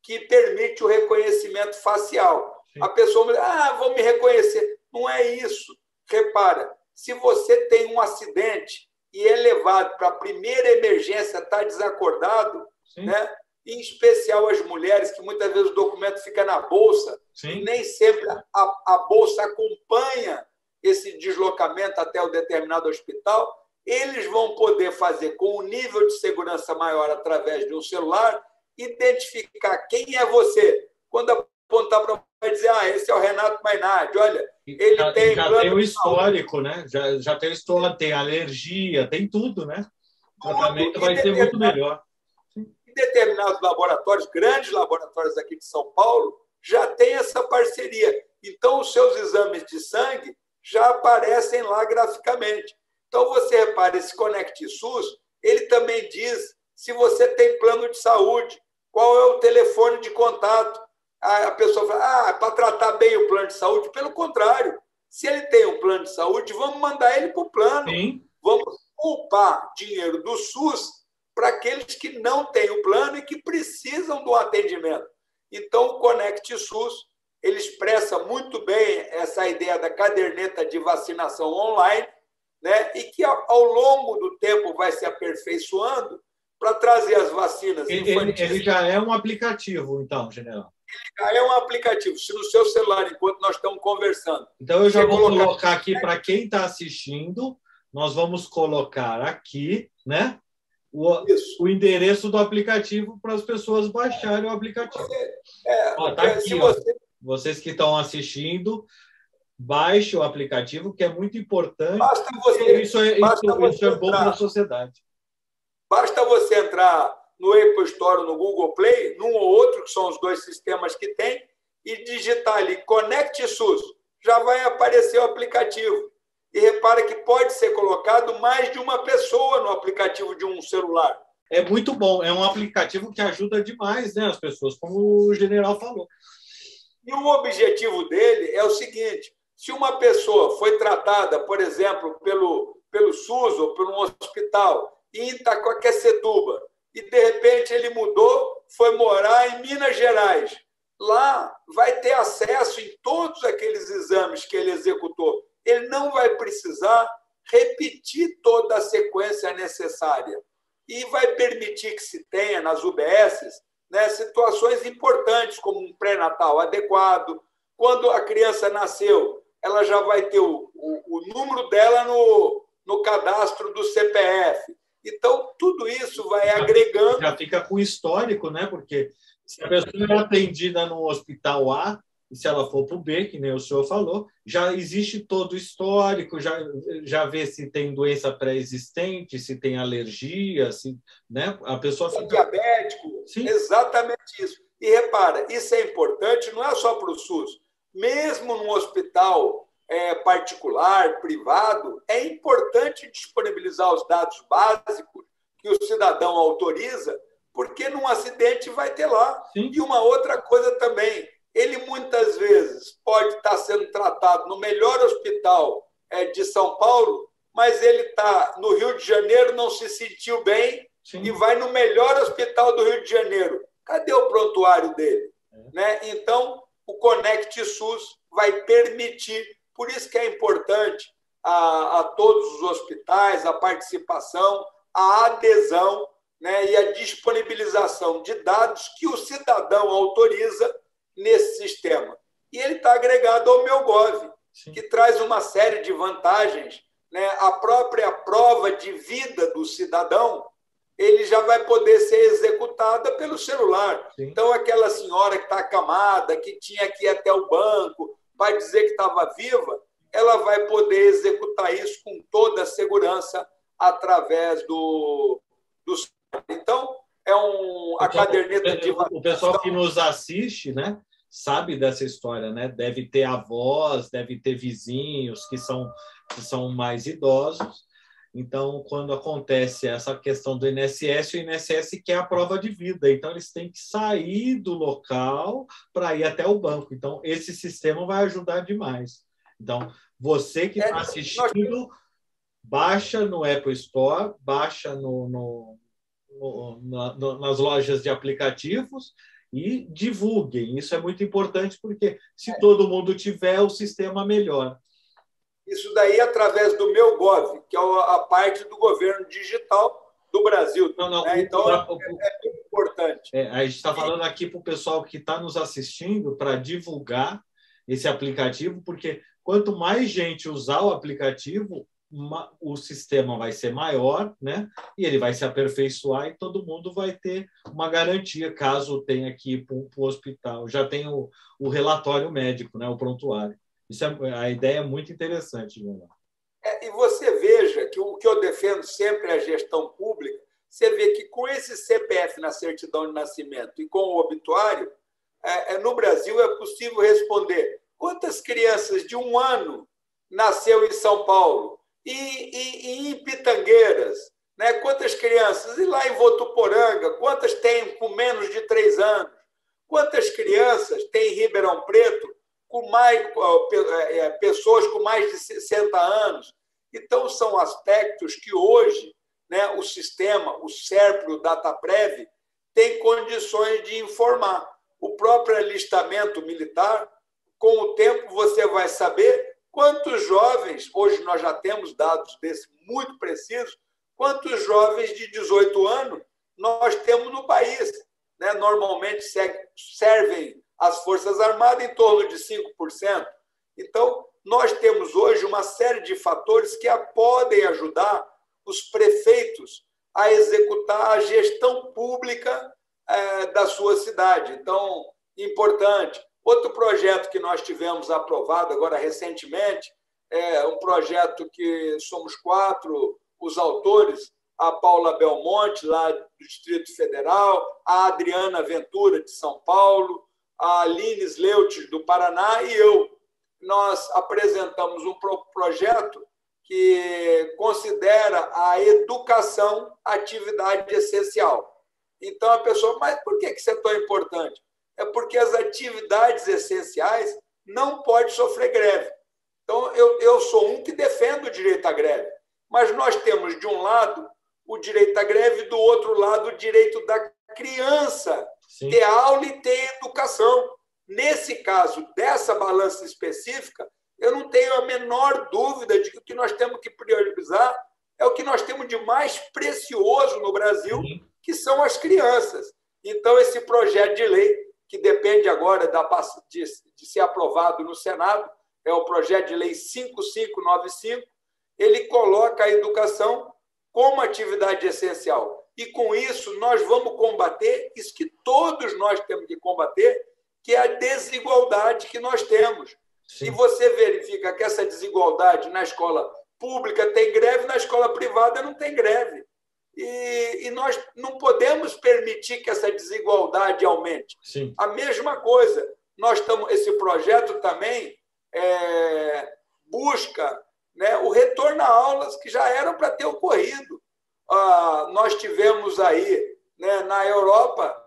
que permite o reconhecimento facial. Sim. A pessoa me diz, vão me reconhecer. Não é isso. Repara, se você tem um acidente e é levado para a primeira emergência, está desacordado, né? Em especial as mulheres, que muitas vezes o documento fica na bolsa, e nem sempre a bolsa acompanha esse deslocamento até o determinado hospital, eles vão poder fazer com um nível de segurança maior através de um celular, identificar quem é você. Quando apontar para vai dizer, esse é o Renato Mainardi, olha, ele já tem tem o histórico, né? Já tem o histórico, tem alergia, tem tudo, né? O tratamento vai ser muito melhor. Em determinados laboratórios, grandes laboratórios aqui de São Paulo, já tem essa parceria. Então, os seus exames de sangue já aparecem lá graficamente. Então, você repara, esse Conect SUS, ele também diz se você tem plano de saúde, qual é o telefone de contato. A pessoa fala, para tratar bem o plano de saúde. Pelo contrário, se ele tem um plano de saúde, vamos mandar ele para o plano. Sim. Vamos poupar dinheiro do SUS para aqueles que não têm o plano e que precisam do atendimento. Então, o Conect SUS, ele expressa muito bem essa ideia da caderneta de vacinação online, né? E que, ao longo do tempo, vai se aperfeiçoando para trazer as vacinas infantis. Ele já é um aplicativo, então, general? Ele já é um aplicativo. Se no seu celular, enquanto nós estamos conversando... Então, eu já vou colocar aqui para quem está assistindo, nós vamos colocar aqui, né? O endereço do aplicativo para as pessoas baixarem o aplicativo. Tá aqui, vocês que estão assistindo, baixe o aplicativo, que é muito importante. Isso é bom para a sociedade. Basta você entrar no Apple Store, no Google Play, num ou outro, que são os dois sistemas que tem, e digitar ali Conect SUS. Já vai aparecer o aplicativo. E repara que pode ser colocado mais de uma pessoa no aplicativo de um celular. É muito bom. É um aplicativo que ajuda demais, né, as pessoas, como o general falou. E o objetivo dele é o seguinte: se uma pessoa foi tratada, por exemplo, pelo SUS ou por um hospital em Itaquaquecetuba, e de repente ele mudou, foi morar em Minas Gerais, lá vai ter acesso em todos aqueles exames que ele executou. Ele não vai precisar repetir toda a sequência necessária e vai permitir que se tenha nas UBSs, né, situações importantes, como um pré-natal adequado. Quando a criança nasceu, ela já vai ter o número dela no cadastro do CPF. Então, tudo isso vai agregando... Já fica com histórico, né? Porque se a pessoa é atendida no hospital A, e se ela for para o B, que nem o senhor falou, já existe todo o histórico, já vê se tem doença pré-existente, se tem alergia, se, né? A pessoa fica... diabético, sim. Exatamente isso. E repara, isso é importante, não é só para o SUS. Mesmo num hospital particular, privado, é importante disponibilizar os dados básicos que o cidadão autoriza, porque num acidente vai ter lá. Sim. E uma outra coisa também, ele muitas vezes pode estar sendo tratado no melhor hospital de São Paulo, mas ele está no Rio de Janeiro, não se sentiu bem. Sim. E vai no melhor hospital do Rio de Janeiro. Cadê o prontuário dele? Né? Então, o Conect SUS vai permitir, por isso que é importante a todos os hospitais, a participação, a adesão, né, e a disponibilização de dados que o cidadão autoriza nesse sistema. E ele está agregado ao meu Gov, sim, que traz uma série de vantagens, né? A própria prova de vida do cidadão, ele já vai poder ser executada pelo celular. Sim. Então, aquela senhora que está acamada, que tinha que ir até o banco para dizer que estava viva, ela vai poder executar isso com toda a segurança através do Então, a caderneta de vacinação. O pessoal que nos assiste, né, sabe dessa história, né? Deve ter avós, deve ter vizinhos que são mais idosos. Então, quando acontece essa questão do INSS, o INSS quer a prova de vida. Então, eles têm que sair do local para ir até o banco. Então, esse sistema vai ajudar demais. Então, você que está assistindo, baixa no Apple Store, baixa nas lojas de aplicativos e divulguem. Isso é muito importante, porque se todo mundo tiver, o sistema melhora. Isso daí através do Meu Gov, que é a parte do governo digital do Brasil. Não, né? Então, é muito importante. A gente está falando aqui para o pessoal que está nos assistindo para divulgar esse aplicativo, porque quanto mais gente usar o aplicativo, o sistema vai ser maior, né? E ele vai se aperfeiçoar e todo mundo vai ter uma garantia caso tenha que ir para o hospital. Já tem o relatório médico, né? O prontuário. A ideia é muito interessante, João. E você veja que o que eu defendo sempre é a gestão pública. Você vê que com esse CPF na certidão de nascimento e com o obituário, no Brasil é possível responder quantas crianças de 1 ano nasceu em São Paulo e em Pitangueiras, né? Quantas crianças, e lá em Votuporanga, quantas tem com menos de 3 anos, quantas crianças tem em Ribeirão Preto com pessoas com mais de 60 anos. Então, são aspectos que hoje, né, o sistema, o SERPRO, o DataPrev, tem condições de informar. O próprio alistamento militar, com o tempo você vai saber quantos jovens, hoje nós já temos dados desses muito precisos, quantos jovens de 18 anos nós temos no país. Né? Normalmente servem as Forças Armadas em torno de 5%. Então, nós temos hoje uma série de fatores que podem ajudar os prefeitos a executar a gestão pública da sua cidade. Então, importante. Outro projeto que nós tivemos aprovado agora recentemente é um projeto que somos 4 os autores, a Paula Belmonte, lá do Distrito Federal, a Adriana Ventura, de São Paulo, a Aline Sleut, do Paraná, e eu. Nós apresentamos um projeto que considera a educação atividade essencial. Então, a pessoa, mas por que isso é tão importante? É porque as atividades essenciais não podem sofrer greve. Então, eu sou um que defendo o direito à greve, mas nós temos, de um lado, o direito à greve, do outro lado, o direito da criança ter aula e ter educação. Nesse caso, dessa balança específica, eu não tenho a menor dúvida de que o que nós temos que priorizar é o que nós temos de mais precioso no Brasil, que são as crianças. Então, esse projeto de lei, que depende agora de ser aprovado no Senado, é o projeto de lei 5595, ele coloca a educação como atividade essencial. E, com isso, nós vamos combater isso que todos nós temos que combater, que é a desigualdade que nós temos. Sim. E você verifica que essa desigualdade na escola pública tem greve, na escola privada não tem greve. E nós não podemos permitir que essa desigualdade aumente. Sim. A mesma coisa, esse projeto também busca, né, o retorno a aulas que já eram para ter ocorrido. Nós tivemos aí, né, na Europa,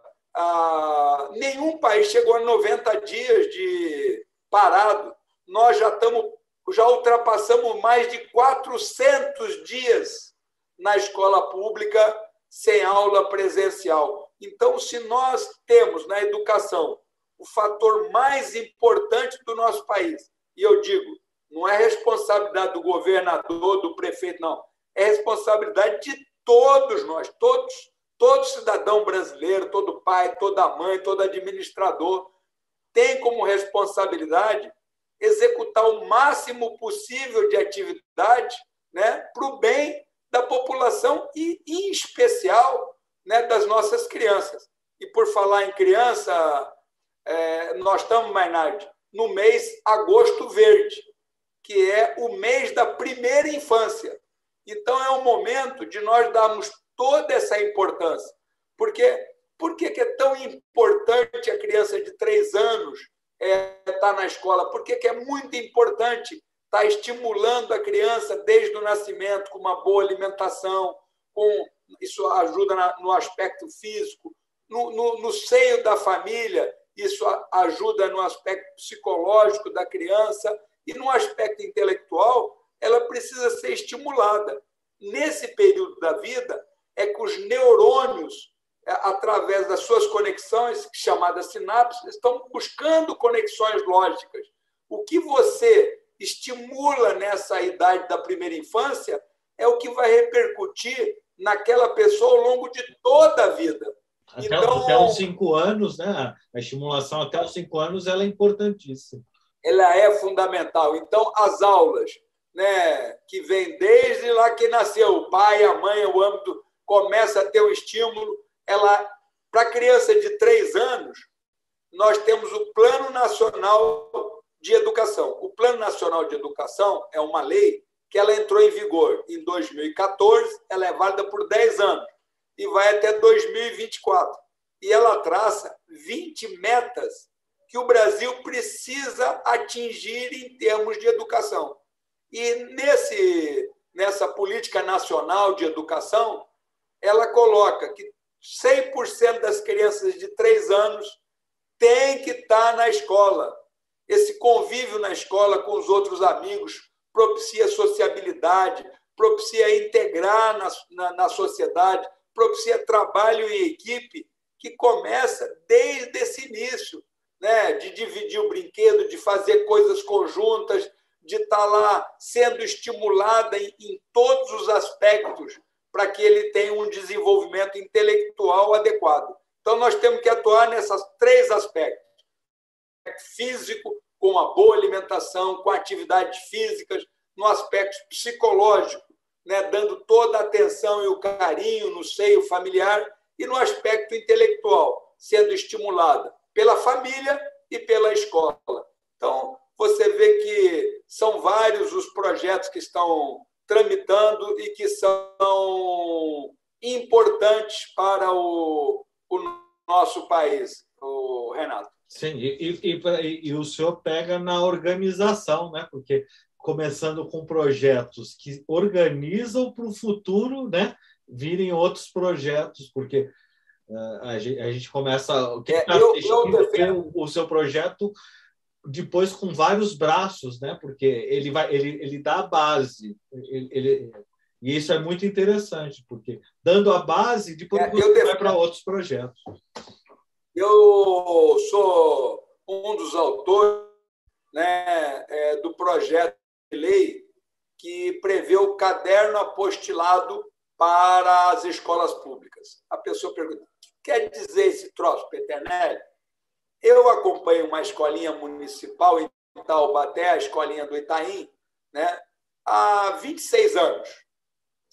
nenhum país chegou a 90 dias de parado. Nós já ultrapassamos mais de 400 dias na escola pública sem aula presencial. Então, se nós temos na educação o fator mais importante do nosso país, e eu digo, não é responsabilidade do governador, do prefeito, não, é responsabilidade de todos nós, todo cidadão brasileiro, todo pai, toda mãe, todo administrador tem como responsabilidade executar o máximo possível de atividade, né, para o bem da população e, em especial, né, das nossas crianças. E, por falar em criança, nós estamos, Mainardi, no mês Agosto Verde, que é o mês da primeira infância. Então, é o momento de nós darmos toda essa importância. Por que é tão importante a criança de 3 anos estar na escola? Por que é muito importante está estimulando a criança desde o nascimento com uma boa alimentação, isso ajuda no aspecto físico, no seio da família, isso ajuda no aspecto psicológico da criança e no aspecto intelectual, ela precisa ser estimulada. Nesse período da vida, é que os neurônios, através das suas conexões, chamadas sinapses, estão buscando conexões lógicas. O que você estimula nessa idade da primeira infância é o que vai repercutir naquela pessoa ao longo de toda a vida. Até os 5 anos, né? A estimulação até os 5 anos ela é importantíssima. Ela é fundamental. Então, as aulas, né, que vem desde lá que nasceu, o pai, a mãe, o âmbito, começa a ter um estímulo. Para a criança de 3 anos, nós temos o Plano Nacional de Educação. O Plano Nacional de Educação é uma lei que ela entrou em vigor em 2014, ela é válida por 10 anos e vai até 2024. E ela traça 20 metas que o Brasil precisa atingir em termos de educação. E nessa política nacional de educação, ela coloca que 100% das crianças de 3 anos têm que estar na escola. Esse convívio na escola com os outros amigos propicia sociabilidade, propicia integrar na sociedade, propicia trabalho em equipe, que começa desde esse início, né? De dividir o brinquedo, de fazer coisas conjuntas, de estar lá sendo estimulada em todos os aspectos para que ele tenha um desenvolvimento intelectual adequado. Então, nós temos que atuar nesses 3 aspectos. Físico, com uma boa alimentação, com atividades físicas, no aspecto psicológico, né, dando toda a atenção e o carinho no seio familiar, e no aspecto intelectual, sendo estimulada pela família e pela escola. Então, você vê que são vários os projetos que estão tramitando e que são importantes para o nosso país, o Renato. Sim, e o senhor pega na organização, né? Porque começando com projetos que organizam para o futuro, né? Virem outros projetos, porque a gente começa... o seu projeto depois com vários braços, né? Porque ele dá a base, e isso é muito interessante, porque dando a base, depois você vai para outros projetos. Eu sou um dos autores, né, do projeto de lei que prevê o caderno apostilado para as escolas públicas. A pessoa pergunta: o que quer dizer esse troço, Peternelli? Eu acompanho uma escolinha municipal em Taubaté, a escolinha do Itaim, né, há 26 anos.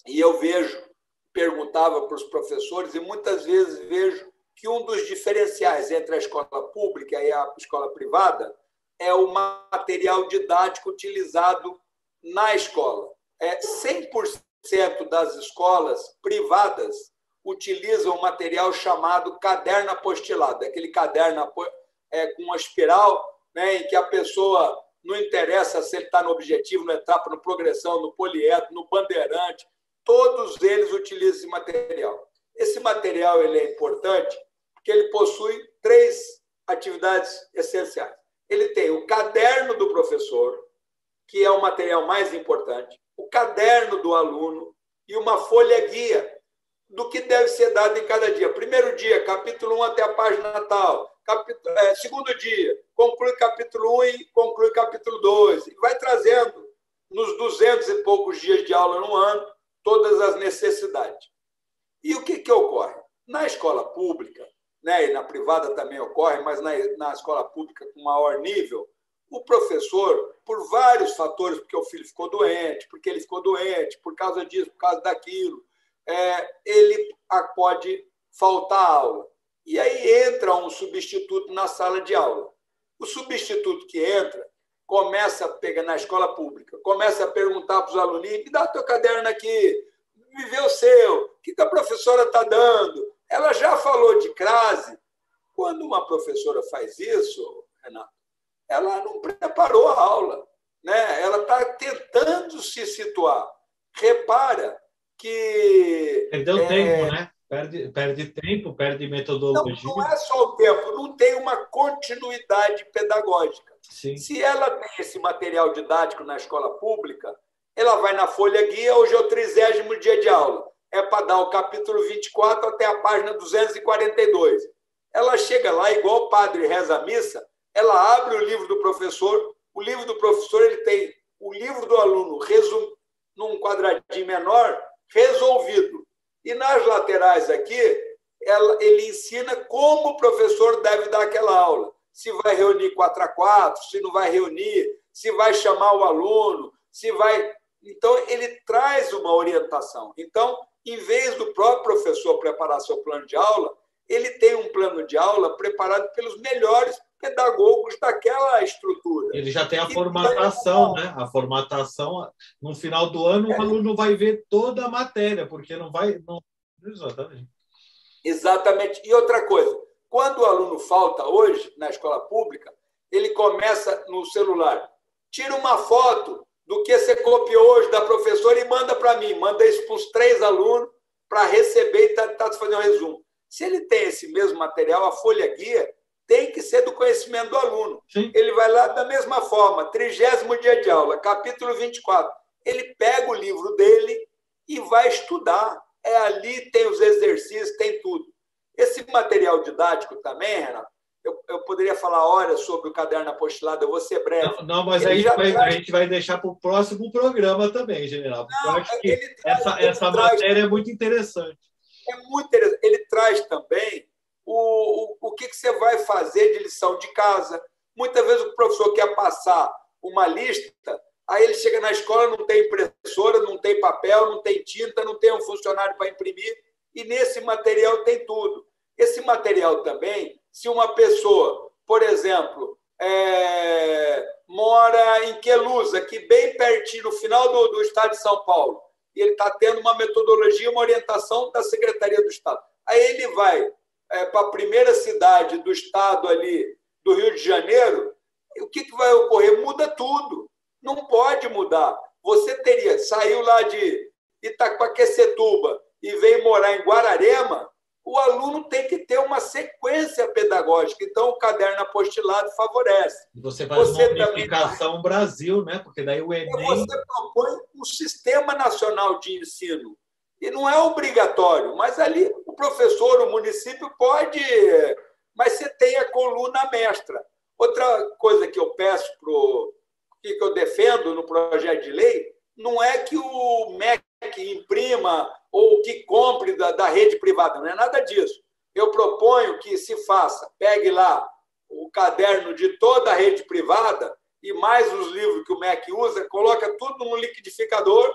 E eu perguntava para os professores, e muitas vezes vejo que um dos diferenciais entre a escola pública e a escola privada é o material didático utilizado na escola. 100% das escolas privadas utilizam um material chamado caderno apostilado, aquele caderno com uma espiral, né, em que a pessoa não interessa se ele está no objetivo, na etapa, no progressão, no poliedro, no bandeirante, todos eles utilizam esse material. Esse material ele é importante porque ele possui 3 atividades essenciais. Ele tem o caderno do professor, que é o material mais importante, o caderno do aluno e uma folha-guia do que deve ser dado em cada dia. Primeiro dia, capítulo 1 até a página tal. Segundo dia, conclui capítulo 1 e conclui capítulo 2. E vai trazendo, nos 200 e poucos dias de aula no ano, todas as necessidades. E o que ocorre? Na escola pública, né, e na privada também ocorre, mas na escola pública com maior nível, o professor, por vários fatores, porque o filho ficou doente, porque ele ficou doente, por causa disso, por causa daquilo, ele pode faltar a aula. E aí entra um substituto na sala de aula. O substituto que entra começa a pegar na escola pública, começa a perguntar para os alunos: me dá teu caderno aqui, me vê o seu, o que a professora está dando? Ela já falou de crase. Quando uma professora faz isso, Renato, ela não preparou a aula. né? Ela está tentando se situar. Repara que... Perdeu tempo, né? Perde tempo, perde metodologia. Não é só o tempo, não tem uma continuidade pedagógica. Sim. Se ela tem esse material didático na escola pública, ela vai na folha guia, hoje é o 30º dia de aula. É para dar o capítulo 24 até a página 242. Ela chega lá, igual o padre reza a missa, ela abre o livro do professor, o livro do professor ele tem o livro do aluno num quadradinho menor, resolvido. E nas laterais aqui, ele ensina como o professor deve dar aquela aula. Se vai reunir 4x4, se não vai reunir, se vai chamar o aluno, se vai... Então, ele traz uma orientação. Então, em vez do próprio professor preparar seu plano de aula, ele tem um plano de aula preparado pelos melhores pedagogos daquela estrutura. Ele já tem a formatação, né? A formatação, no final do ano, o aluno vai ver toda a matéria, porque não vai... Exatamente. Exatamente. E outra coisa, quando o aluno falta hoje, na escola pública, ele começa no celular. Tira uma foto do que você copiou hoje da professora e manda para mim. Manda isso para os 3 alunos para receber e tentar fazer um resumo. Se ele tem esse mesmo material, a folha guia tem que ser do conhecimento do aluno. Sim. Ele vai lá da mesma forma, 30º dia de aula, capítulo 24. Ele pega o livro dele e vai estudar. Ali tem os exercícios, tem tudo. Esse material didático também, Renato, eu poderia falar horas sobre o caderno apostilado, eu vou ser breve. Não, mas a gente vai deixar para o próximo programa também, general. Porque eu acho que essa matéria é muito interessante. É muito interessante. Ele traz também o que você vai fazer de lição de casa. Muitas vezes o professor quer passar uma lista, aí ele chega na escola, não tem impressora, não tem papel, não tem tinta, não tem um funcionário para imprimir, e nesse material tem tudo. Esse material também, se uma pessoa, por exemplo, mora em Queluz, aqui bem pertinho, no final do estado de São Paulo, e ele está tendo uma metodologia, uma orientação da Secretaria do Estado. Aí ele vai para a primeira cidade do estado ali, do Rio de Janeiro, e o que vai ocorrer? Muda tudo. Não pode mudar. Você saiu lá de Itaquaquecetuba e veio morar em Guararema, o aluno tem que ter uma sequência pedagógica. Então, o caderno apostilado favorece. Você faz uma unificação Brasil, né? Porque daí o Enem... Você propõe um sistema nacional de ensino. E não é obrigatório, mas ali o professor, o município pode... Mas você tem a coluna mestra. Outra coisa que eu peço que eu defendo no projeto de lei, não é que o MEC imprima ou que compre da rede privada, não é nada disso. Eu proponho que se faça, pegue lá o caderno de toda a rede privada e mais os livros que o MEC usa, coloca tudo no liquidificador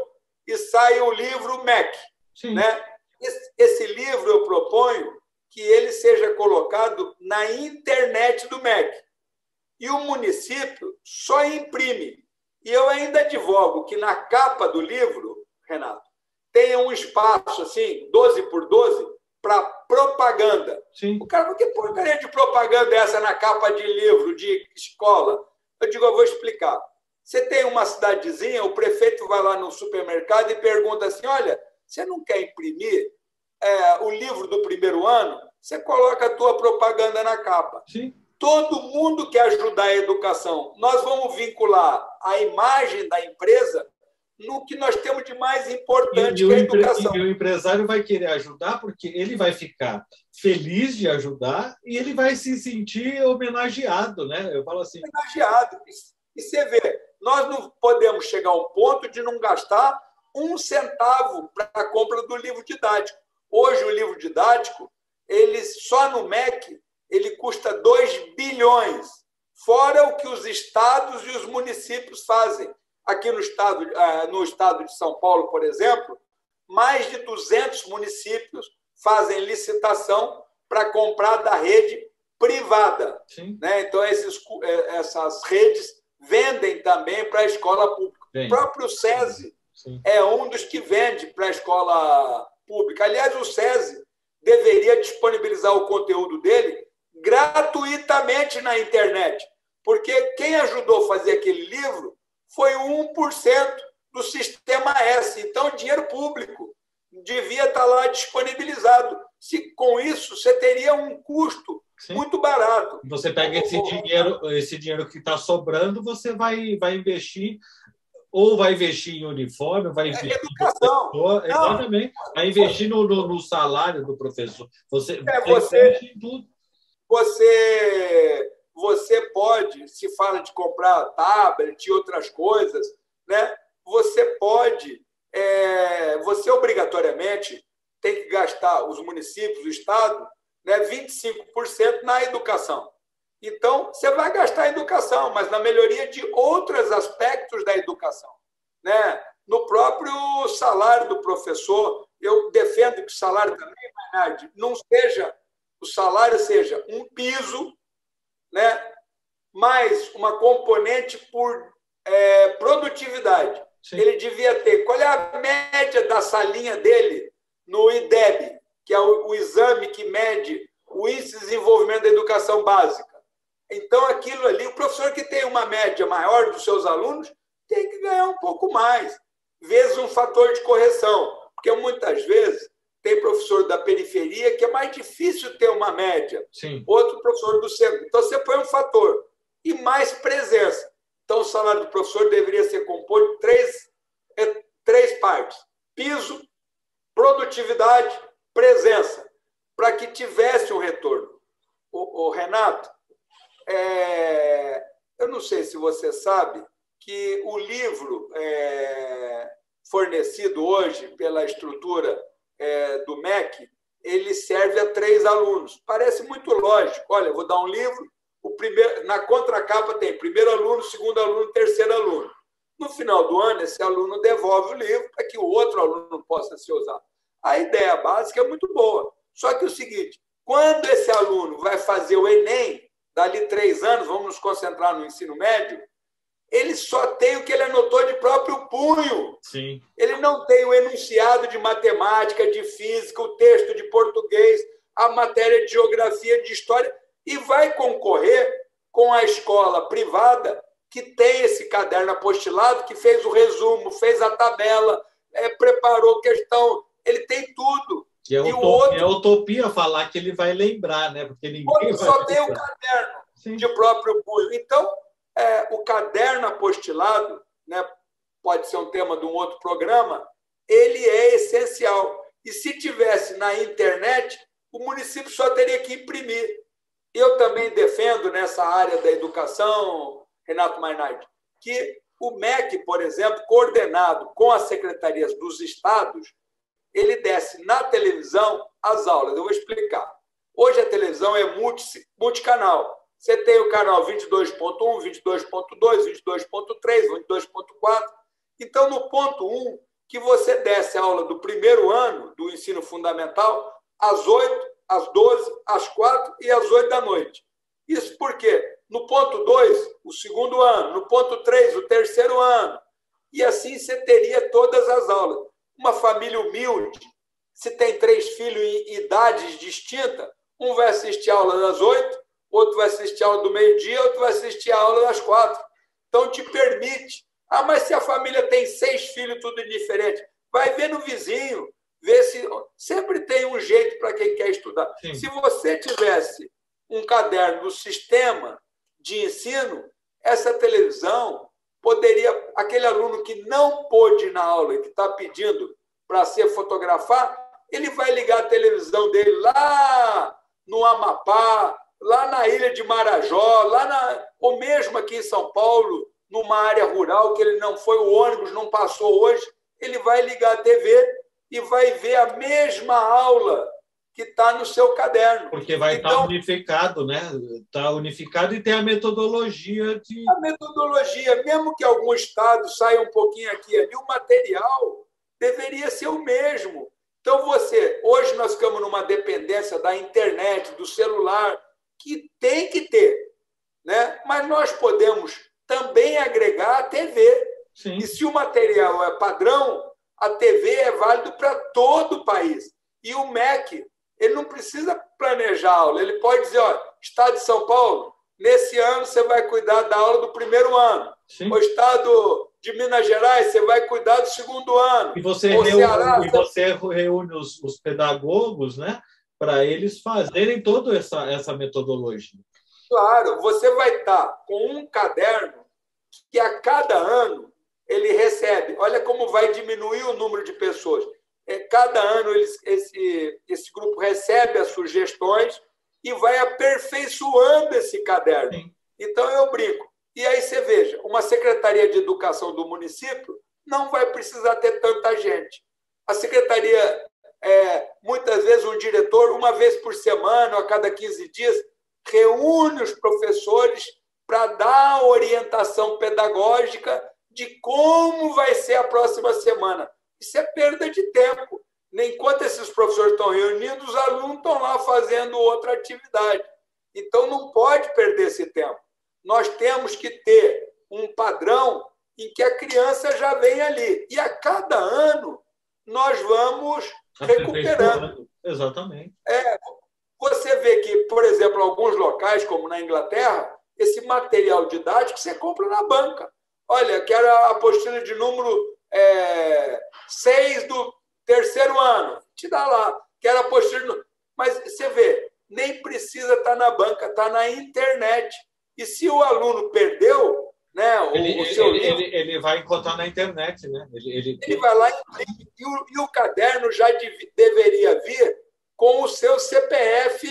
e sai o livro MEC. Né? Esse livro eu proponho que ele seja colocado na internet do MEC. E o município só imprime. E eu ainda advogo que na capa do livro, Renato, tenha um espaço assim, 12 por 12, para propaganda. Sim. O cara fala, que porcaria de propaganda é essa na capa de livro, de escola? Eu digo, eu vou explicar. Você tem uma cidadezinha, o prefeito vai lá no supermercado e pergunta assim, olha, você não quer imprimir o livro do primeiro ano? Você coloca a tua propaganda na capa. Sim. Todo mundo quer ajudar a educação. Nós vamos vincular a imagem da empresa no que nós temos de mais importante, que é a educação. E o empresário vai querer ajudar porque ele vai ficar feliz de ajudar e ele vai se sentir homenageado, né? Eu falo assim... Homenageado. E você vê, nós não podemos chegar a um ponto de não gastar 1 centavo para a compra do livro didático. Hoje, o livro didático, ele só no MEC, ele custa 2 bilhões, fora o que os estados e os municípios fazem. Aqui no estado de São Paulo, por exemplo, mais de 200 municípios fazem licitação para comprar da rede privada. Né? Então, essas redes vendem também para a escola pública. O próprio SESI é um dos que vende para a escola pública. Aliás, o SESI deveria disponibilizar o conteúdo dele gratuitamente na internet, porque quem ajudou a fazer aquele livro foi 1% do sistema S. Então, dinheiro público devia estar lá disponibilizado. Se com isso você teria um custo muito barato. Você pega esse dinheiro que está sobrando, você vai investir, ou vai investir em uniforme, vai investir em educação. Exatamente. Vai investir no salário do professor. Você investe em tudo. Você pode, se fala de comprar tablet e outras coisas, né? Você pode, você obrigatoriamente tem que gastar, os municípios, o Estado, né, 25% na educação. Então, você vai gastar em educação, mas na melhoria de outros aspectos da educação, né? No próprio salário do professor, eu defendo que o salário também, Maynard, não seja, o salário seja um piso, né, mais uma componente por produtividade. Sim. Ele devia ter. Qual é a média da salinha dele no IDEB, que é o exame que mede o índice de desenvolvimento da educação básica? Então, aquilo ali, o professor que tem uma média maior dos seus alunos tem que ganhar um pouco mais, vezes um fator de correção, porque muitas vezes tem professor da periferia que é mais difícil ter uma média. Sim. Outro professor do centro. Então, você põe um fator e mais presença. Então, o salário do professor deveria ser composto de três partes: piso, produtividade, presença, para que tivesse um retorno. O Renato, eu não sei se você sabe que o livro fornecido hoje pela estrutura do MEC, ele serve a 3 alunos. Parece muito lógico. Olha, eu vou dar um livro, na contracapa tem primeiro aluno, segundo aluno, terceiro aluno. No final do ano, esse aluno devolve o livro para que o outro aluno possa ser usado. A ideia básica é muito boa. Só que é o seguinte, quando esse aluno vai fazer o Enem, dali 3 anos, vamos nos concentrar no ensino médio, ele só tem o que ele anotou de próprio punho. Sim. Ele não tem o enunciado de matemática, de física, o texto de português, a matéria de geografia, de história, e vai concorrer com a escola privada que tem esse caderno apostilado, que fez o resumo, fez a tabela, preparou questão, ele tem tudo. E o outro, é utopia falar que ele vai lembrar, né? Porque ninguém só tem o caderno. Sim. De próprio punho. Então, o caderno apostilado, né, pode ser um tema de um outro programa, ele é essencial. E se tivesse na internet, o município só teria que imprimir. Eu também defendo nessa área da educação, Renato Maynard, que o MEC, por exemplo, coordenado com as secretarias dos estados, ele desse na televisão as aulas. Eu vou explicar. Hoje a televisão é multicanal. Você tem o canal 22.1, 22.2, 22.3, 22.4. Então, no ponto 1, que você desse a aula do primeiro ano do ensino fundamental às 8, às 12, às 4 e às 8 da noite. Isso porque no ponto 2, o segundo ano, no ponto 3, o terceiro ano. E assim você teria todas as aulas. Uma família humilde, se tem 3 filhos em idades distintas, um vai assistir a aula das 8, outro vai assistir a aula do meio-dia, outro vai assistir a aula das 4. Então, te permite. Ah, mas se a família tem 6 filhos, tudo diferente, vai ver no vizinho, ver se... Sempre tem um jeito para quem quer estudar. Sim. Se você tivesse um caderno do sistema de ensino, essa televisão poderia... Aquele aluno que não pôde ir na aula e que está pedindo para ser fotografar, ele vai ligar a televisão dele lá no Amapá, lá na ilha de Marajó, ou mesmo aqui em São Paulo, numa área rural que ele não foi, o ônibus não passou hoje, ele vai ligar a TV e vai ver a mesma aula que está no seu caderno. Porque vai estar unificado, né? Está unificado e tem a metodologia de... A metodologia, mesmo que algum estado saia um pouquinho aqui e ali, o material deveria ser o mesmo. Então, hoje nós ficamos numa dependência da internet, do celular, que tem que ter, né? Mas nós podemos também agregar a TV. Sim. E se o material é padrão, a TV é válido para todo o país. E o MEC, ele não precisa planejar a aula, ele pode dizer, Estado de São Paulo, Nesse ano, você vai cuidar da aula do primeiro ano. Sim. O estado de Minas Gerais, você vai cuidar do segundo ano. E você reúne os pedagogos, né, para eles fazerem toda essa metodologia. Claro, você vai estar com um caderno que a cada ano ele recebe. Olha como vai diminuir o número de pessoas. Cada ano esse grupo recebe as sugestões e vai aperfeiçoando esse caderno. Sim. Então, eu brinco. E aí você veja, uma Secretaria de Educação do município não vai precisar ter tanta gente. A Secretaria, muitas vezes, um diretor, uma vez por semana, ou a cada 15 dias, reúne os professores para dar orientação pedagógica de como vai ser a próxima semana. Isso é perda de tempo. Enquanto esses professores estão reunidos, os alunos estão lá fazendo outra atividade. Então, não pode perder esse tempo. Nós temos que ter um padrão em que a criança já vem ali. E a cada ano, nós vamos recuperando. Exatamente. Você vê que, por exemplo, em alguns locais, como na Inglaterra, esse material didático você compra na banca. Olha, quero a apostila de número 6 do terceiro ano. Te dá lá. Quero a apostila. Mas você vê, nem precisa estar na banca, está na internet. E se o aluno perdeu, né, o seu livro... Ele vai encontrar na internet, né? Ele vai lá e o caderno já deveria vir com o seu CPF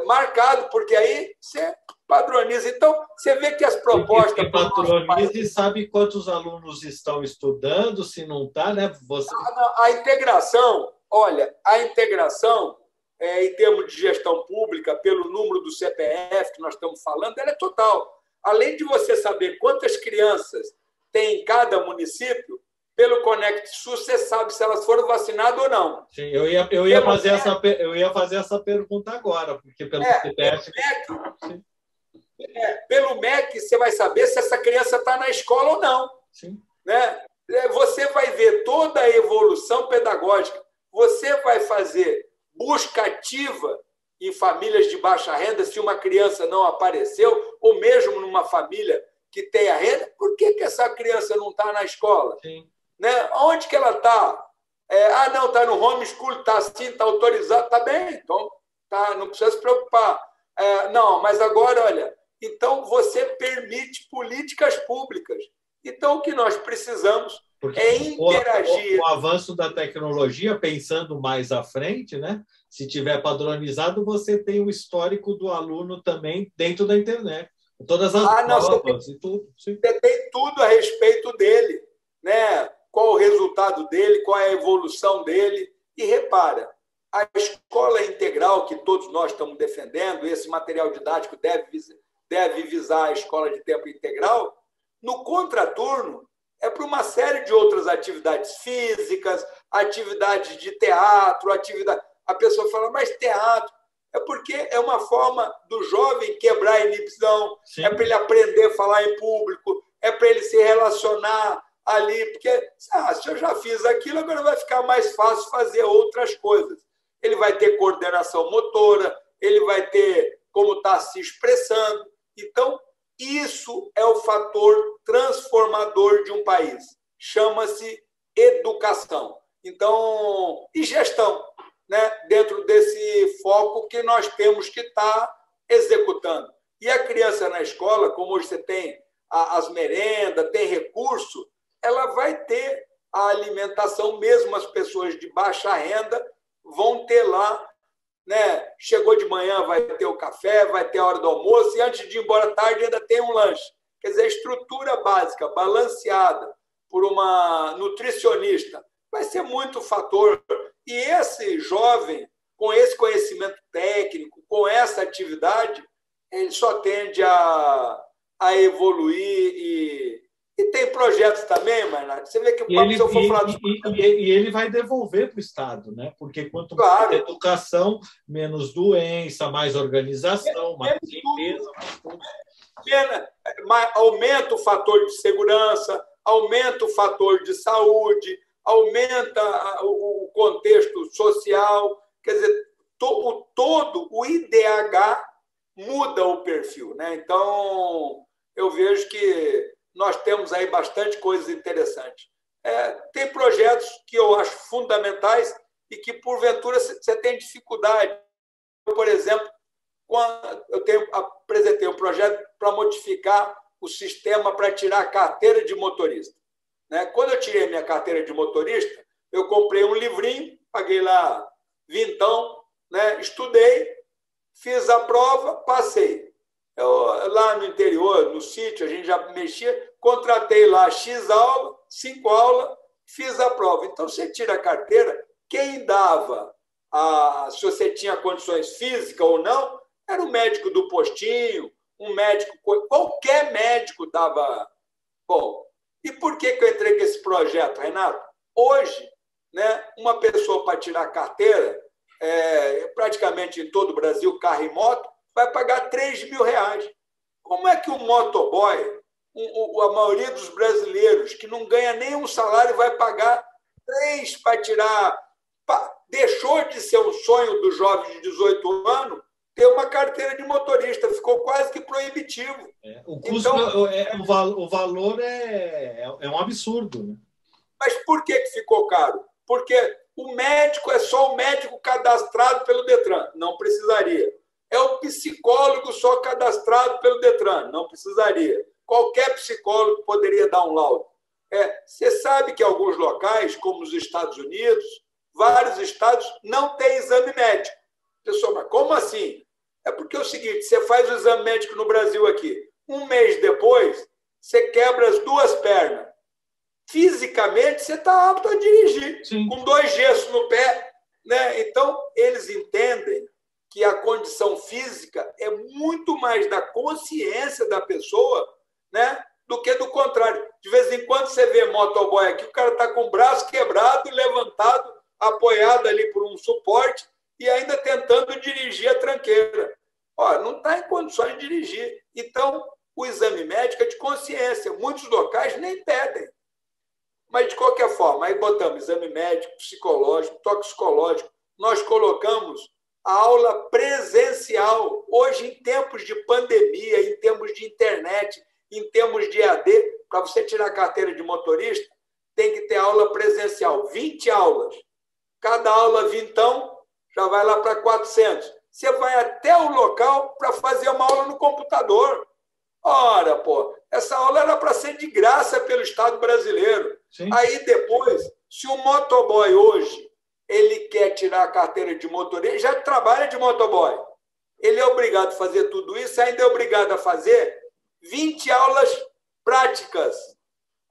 marcado, porque aí você padroniza. Então, você vê que as propostas... Porque padroniza e sabe quantos alunos estão estudando, se não está, né? A integração, olha, em termos de gestão pública, pelo número do CPF que nós estamos falando, ela é total. Além de você saber quantas crianças tem em cada município, pelo Conect SUS, você sabe se elas foram vacinadas ou não. Sim, eu ia fazer essa pergunta agora, porque pelo CPF... Pelo MEC, você vai saber se essa criança está na escola ou não. Sim. Né? Você vai ver toda a evolução pedagógica. Você vai fazer busca ativa em famílias de baixa renda, se uma criança não apareceu, ou mesmo numa família que tenha renda, por que essa criança não está na escola? Sim. Né? Onde que ela está? Não, está no homeschool, está assim, está autorizado, está bem, então não precisa se preocupar. Não, mas agora, olha, então você permite políticas públicas. Então, o que nós precisamos é interagir. O avanço da tecnologia, pensando mais à frente, né? Se tiver padronizado, você tem o histórico do aluno também dentro da internet. Todas as provas e tudo. Sim. Você tem tudo a respeito dele, né? Qual o resultado dele, qual é a evolução dele. E repara, a escola integral que todos nós estamos defendendo, esse material didático deve visar a escola de tempo integral, no contraturno, é para uma série de outras atividades físicas, atividades de teatro, atividade. A pessoa fala, mas teatro? É porque é uma forma do jovem quebrar a inibição, Sim. É para ele aprender a falar em público, é para ele se relacionar ali, porque se eu já fiz aquilo, agora vai ficar mais fácil fazer outras coisas. Ele vai ter coordenação motora, ele vai ter como está se expressando. Então, isso é o fator transformador de um país. Chama-se educação. Então, e gestão, né? Dentro desse foco que nós temos que estar executando. E a criança na escola, como hoje você tem as merendas, tem recurso, ela vai ter a alimentação, mesmo as pessoas de baixa renda vão ter lá, né? Chegou de manhã, vai ter o café, vai ter a hora do almoço, e antes de ir embora à tarde ainda tem um lanche. Quer dizer, a estrutura básica, balanceada por uma nutricionista, vai ser muito fator. E esse jovem, com esse conhecimento técnico, com essa atividade, ele só tende a evoluir e tem projetos também, Maynard. Você vê que se eu for falar e ele vai devolver para o Estado, né? Porque quanto mais educação, menos doença, mais organização, mais limpeza, aumenta o fator de segurança, aumenta o fator de saúde, aumenta o contexto social. Quer dizer, o IDH muda o perfil, né? Então, eu vejo que nós temos aí bastante coisas interessantes. Tem projetos que eu acho fundamentais e que, porventura, você tem dificuldade. Eu, por exemplo, quando apresentei um projeto para modificar o sistema para tirar a carteira de motorista. Né? Quando eu tirei minha carteira de motorista, eu comprei um livrinho, paguei lá vintão, né? Estudei, fiz a prova, passei. Lá no interior, no sítio, a gente já mexia, contratei lá X aula, 5 aulas, fiz a prova. Então, você tira a carteira, quem dava, se você tinha condições físicas ou não, era o médico do postinho, um médico, qualquer médico dava. Bom, e por que eu entrei com esse projeto, Renato? Hoje, né, uma pessoa para tirar a carteira, praticamente em todo o Brasil, carro e moto, vai pagar R$3.000. Como é que o motoboy, a maioria dos brasileiros, que não ganha nenhum salário, vai pagar 3 para tirar? Deixou de ser um sonho do jovem de 18 anos ter uma carteira de motorista, ficou quase que proibitivo. O custo, então, o valor é um absurdo. Né? Mas por que ficou caro? Porque o médico é só o médico cadastrado pelo Detran, não precisaria. É o psicólogo só cadastrado pelo Detran, não precisaria. Qualquer psicólogo poderia dar um laudo. Você sabe que alguns locais, como os Estados Unidos, vários estados não têm exame médico. Pessoal, mas como assim? É porque é o seguinte, você faz o exame médico no Brasil aqui, um mês depois, você quebra as 2 pernas. Fisicamente, você está apto a dirigir, Sim. com 2 gessos no pé. Né? Então, eles entendem que a condição física é muito mais da consciência da pessoa, né, do que do contrário. De vez em quando você vê motoboy aqui, o cara está com o braço quebrado, levantado, apoiado ali por um suporte e ainda tentando dirigir a tranqueira. Não está em condições de dirigir. Então, o exame médico é de consciência. Muitos locais nem pedem. Mas, de qualquer forma, aí botamos exame médico, psicológico, toxicológico. Nós colocamos a aula presencial. Hoje, em tempos de pandemia, em tempos de internet, em tempos de EAD, para você tirar a carteira de motorista, tem que ter aula presencial. 20 aulas. Cada aula, vintão, já vai lá para 400. Você vai até o local para fazer uma aula no computador. Ora, pô, essa aula era para ser de graça pelo Estado brasileiro. Sim. Aí depois, se o motoboy hoje ele quer tirar a carteira de motorista, ele já trabalha de motoboy. Ele é obrigado a fazer tudo isso, ainda é obrigado a fazer 20 aulas práticas.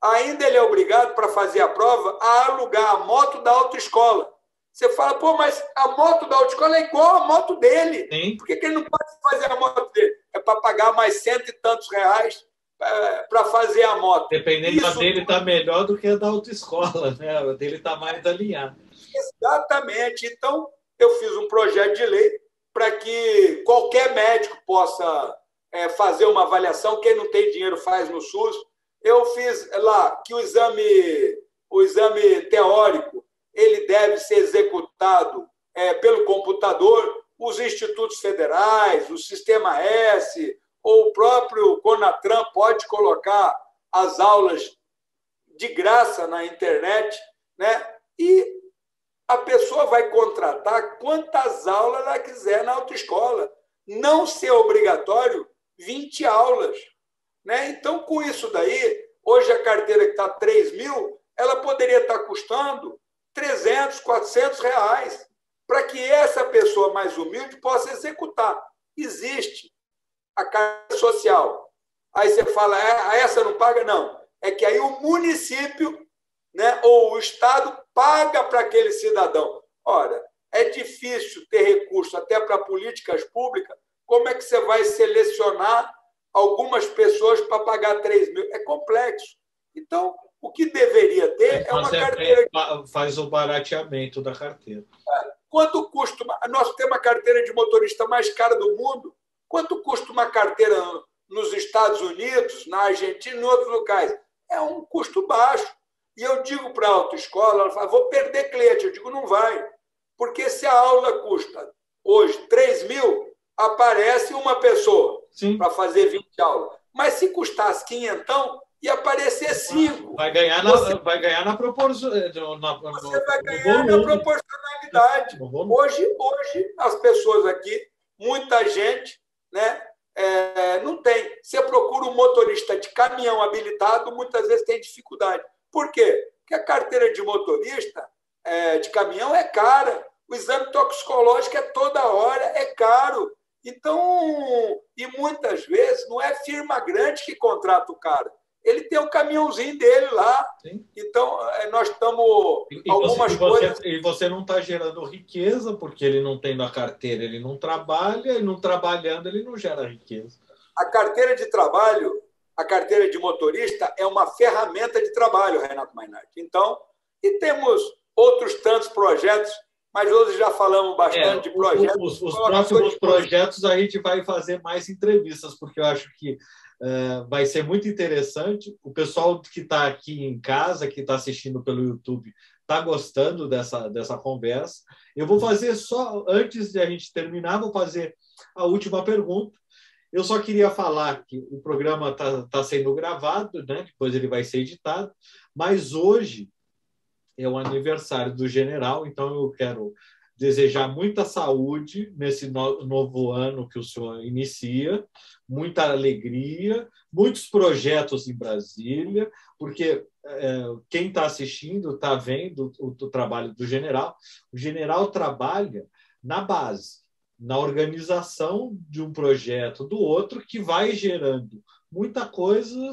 Ainda ele é obrigado, para fazer a prova, a alugar a moto da autoescola. Você fala, pô, mas a moto da autoescola é igual a moto dele. Sim. Por que ele não pode fazer a moto dele? É para pagar mais R$100 e tantos para fazer a moto. Dependendo da dele, está melhor do que a da autoescola, né? A dele está mais alinhado. Exatamente. Então, eu fiz um projeto de lei para que qualquer médico possa fazer uma avaliação. Quem não tem dinheiro faz no SUS. Eu fiz lá que o exame teórico ele deve ser executado pelo computador. Os institutos federais, o Sistema S, ou o próprio Conatran pode colocar as aulas de graça na internet, né? E a pessoa vai contratar quantas aulas ela quiser na autoescola. Não ser obrigatório 20 aulas. Né? Então, com isso daí, hoje a carteira que está R$3.000, ela poderia estar custando R$300, R$400, para que essa pessoa mais humilde possa executar. Existe a carteira social. Aí você fala, essa não paga? Não. É que aí o município, né, ou o Estado paga para aquele cidadão. Ora, é difícil ter recurso até para políticas públicas. Como é que você vai selecionar algumas pessoas para pagar R$3.000? É complexo. Então, o que deveria ter é uma carteira... Faz o barateamento da carteira. Quanto custa? Nós temos a carteira de motorista mais cara do mundo. Quanto custa uma carteira nos Estados Unidos, na Argentina e em outros locais? É um custo baixo. E eu digo para a autoescola, ela fala, vou perder cliente. Eu digo, não vai. Porque se a aula custa hoje R$3.000, aparece uma pessoa para fazer 20 aulas. Mas se custasse 500, ia aparecer 5. Vai ganhar na proporção. Você vai ganhar na proporcionalidade. Hoje, as pessoas aqui, muita gente, né, não tem. Você procura um motorista de caminhão habilitado, muitas vezes tem dificuldade. Por quê? Porque a carteira de motorista de caminhão é cara. O exame toxicológico toda hora, é caro. Então, e muitas vezes não é firma grande que contrata o cara. Ele tem um caminhãozinho dele lá. Sim. Então, nós estamos... E você não está gerando riqueza, porque ele não tem na carteira, ele não trabalha, e não trabalhando, ele não gera riqueza. A carteira de trabalho, a carteira de motorista é uma ferramenta de trabalho, Renato Mainardi. Então, e temos outros tantos projetos, mas hoje já falamos bastante de projetos. Os próximos projetos a gente vai fazer mais entrevistas, porque eu acho que vai ser muito interessante. O pessoal que está aqui em casa, que está assistindo pelo YouTube, está gostando dessa conversa. Eu vou fazer só, antes de a gente terminar, vou fazer a última pergunta. Eu só queria falar que o programa está sendo gravado, né? Depois ele vai ser editado, mas hoje é o aniversário do general, então eu quero desejar muita saúde nesse novo ano que o senhor inicia, muita alegria, muitos projetos em Brasília, porque quem está assistindo está vendo o trabalho do general. O general trabalha na base, na organização de um projeto do outro, que vai gerando muita coisa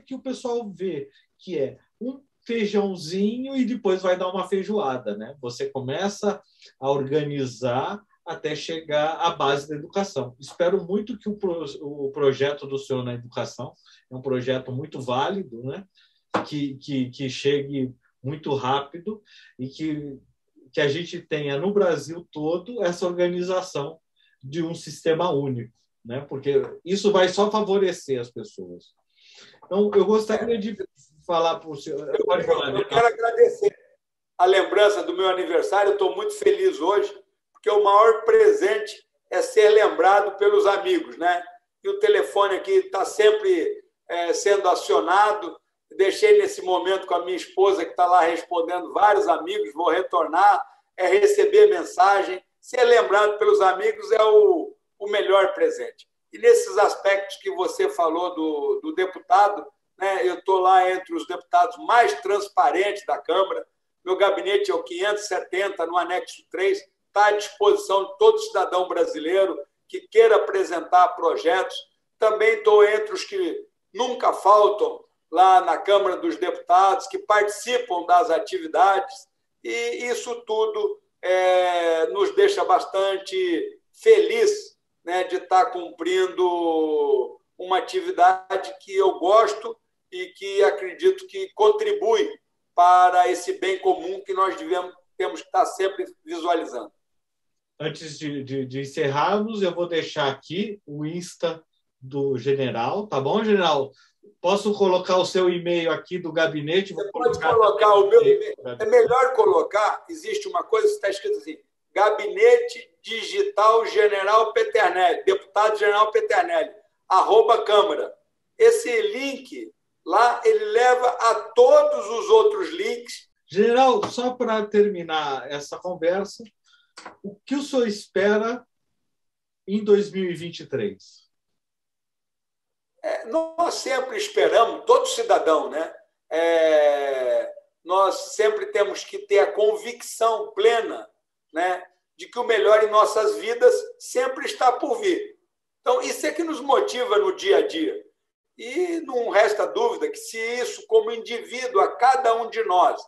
que o pessoal vê, que é um feijãozinho e depois vai dar uma feijoada, né? Você começa a organizar até chegar à base da educação. Espero muito que o projeto do senhor na educação é um projeto muito válido, né? Que chegue muito rápido e que a gente tenha no Brasil todo essa organização de um sistema único, né? Porque isso vai só favorecer as pessoas. Então, eu gostaria de falar para o senhor... Eu quero agradecer a lembrança do meu aniversário. Eu estou muito feliz hoje, porque o maior presente é ser lembrado pelos amigos, né? E o telefone aqui está sempre sendo acionado. Deixei nesse momento com a minha esposa, que está lá respondendo vários amigos. Vou retornar, receber mensagem. Ser lembrado pelos amigos é o melhor presente. E nesses aspectos que você falou do deputado, né, eu estou lá entre os deputados mais transparentes da Câmara. Meu gabinete é o 570, no anexo 3, está à disposição de todo cidadão brasileiro que queira apresentar projetos. Também estou entre os que nunca faltam lá na Câmara dos Deputados, que participam das atividades, e isso tudo nos deixa bastante feliz, né, de estar cumprindo uma atividade que eu gosto e que acredito que contribui para esse bem comum que nós temos que estar sempre visualizando. Antes de encerrarmos, eu vou deixar aqui o Insta do general, tá bom, general? Posso colocar o seu e-mail aqui do gabinete? Você pode colocar o meu e-mail. É melhor colocar, existe uma coisa que está escrito assim, Gabinete Digital General Peternelli, Deputado General Peternelli, @Câmara. Esse link lá, ele leva a todos os outros links. General, só para terminar essa conversa, o que o senhor espera em 2023? Nós sempre esperamos, todo cidadão, né? Nós sempre temos que ter a convicção plena, né, de que o melhor em nossas vidas sempre está por vir. Então, isso é que nos motiva no dia a dia. E não resta dúvida que, se isso, como indivíduo, a cada um de nós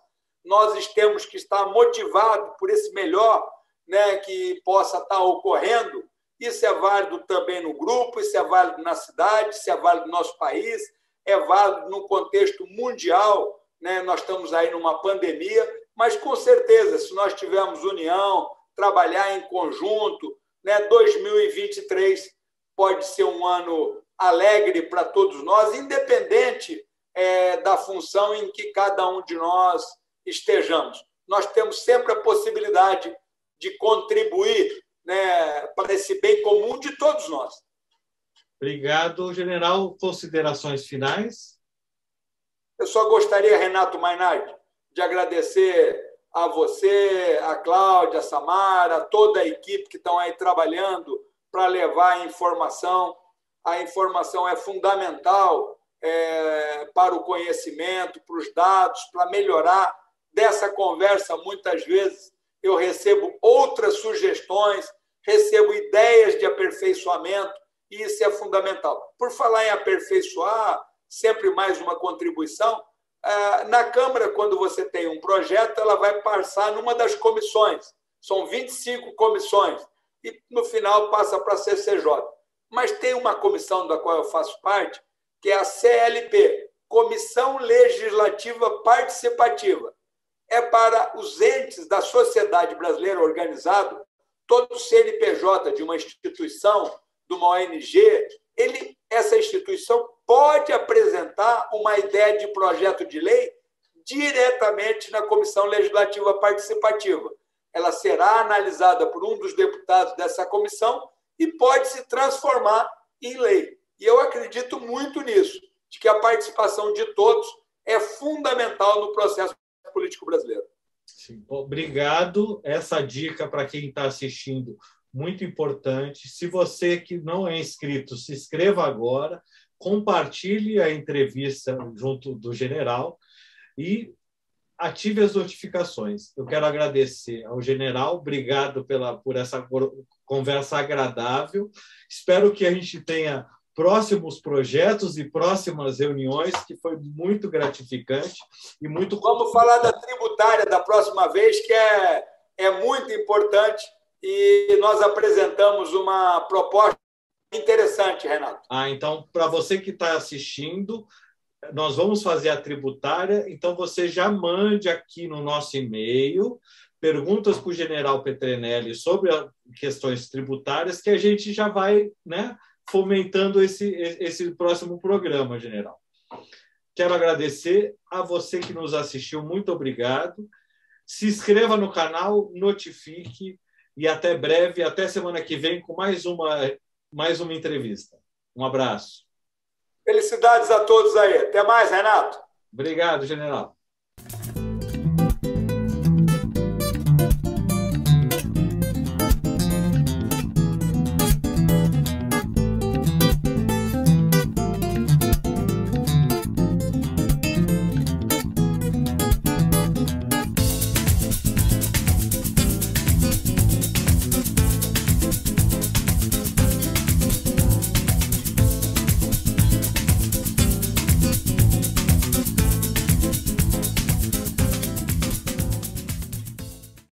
temos que estar motivado por esse melhor, né, que possa estar ocorrendo, isso é válido também no grupo, isso é válido na cidade, isso é válido no nosso país, é válido no contexto mundial, né? Nós estamos aí numa pandemia, mas, com certeza, se nós tivermos união, trabalhar em conjunto, né, 2023 pode ser um ano alegre para todos nós, independente da função em que cada um de nós estejamos. Nós temos sempre a possibilidade de contribuir, né, para esse bem comum de todos nós. Obrigado, general. Considerações finais? Eu só gostaria, Renato Mainardi, de agradecer a você, a Cláudia, a Samara, toda a equipe que estão aí trabalhando para levar a informação. A informação é fundamental para o conhecimento, para os dados, para melhorar. Dessa conversa, muitas vezes, eu recebo outras sugestões, recebo ideias de aperfeiçoamento, e isso é fundamental. Por falar em aperfeiçoar, sempre mais uma contribuição, na Câmara, quando você tem um projeto, ela vai passar numa das comissões. São 25 comissões, e no final passa para a CCJ. Mas tem uma comissão da qual eu faço parte, que é a CLP, Comissão Legislativa Participativa. É para os entes da sociedade brasileira organizado, todo CNPJ de uma instituição, de uma ONG, essa instituição pode apresentar uma ideia de projeto de lei diretamente na Comissão Legislativa Participativa. Ela será analisada por um dos deputados dessa comissão e pode se transformar em lei. E eu acredito muito nisso, de que a participação de todos é fundamental no processo político brasileiro. Sim. Obrigado. Essa dica para quem está assistindo, muito importante. Se você que não é inscrito, se inscreva agora, compartilhe a entrevista junto do general e ative as notificações. Eu quero agradecer ao general, obrigado por essa conversa agradável. Espero que a gente tenha próximos projetos e próximas reuniões, que foi muito gratificante e muito... Vamos falar da tributária da próxima vez, que é muito importante, e nós apresentamos uma proposta interessante, Renato. Então, para você que está assistindo, nós vamos fazer a tributária, então você já mande aqui no nosso e-mail perguntas para o general Petrenelli sobre questões tributárias, que a gente já vai, né, fomentando esse próximo programa, general. Quero agradecer a você que nos assistiu, muito obrigado. Se inscreva no canal, notifique, e até breve, até semana que vem, com mais uma entrevista. Um abraço. Felicidades a todos aí. Até mais, Renato. Obrigado, general.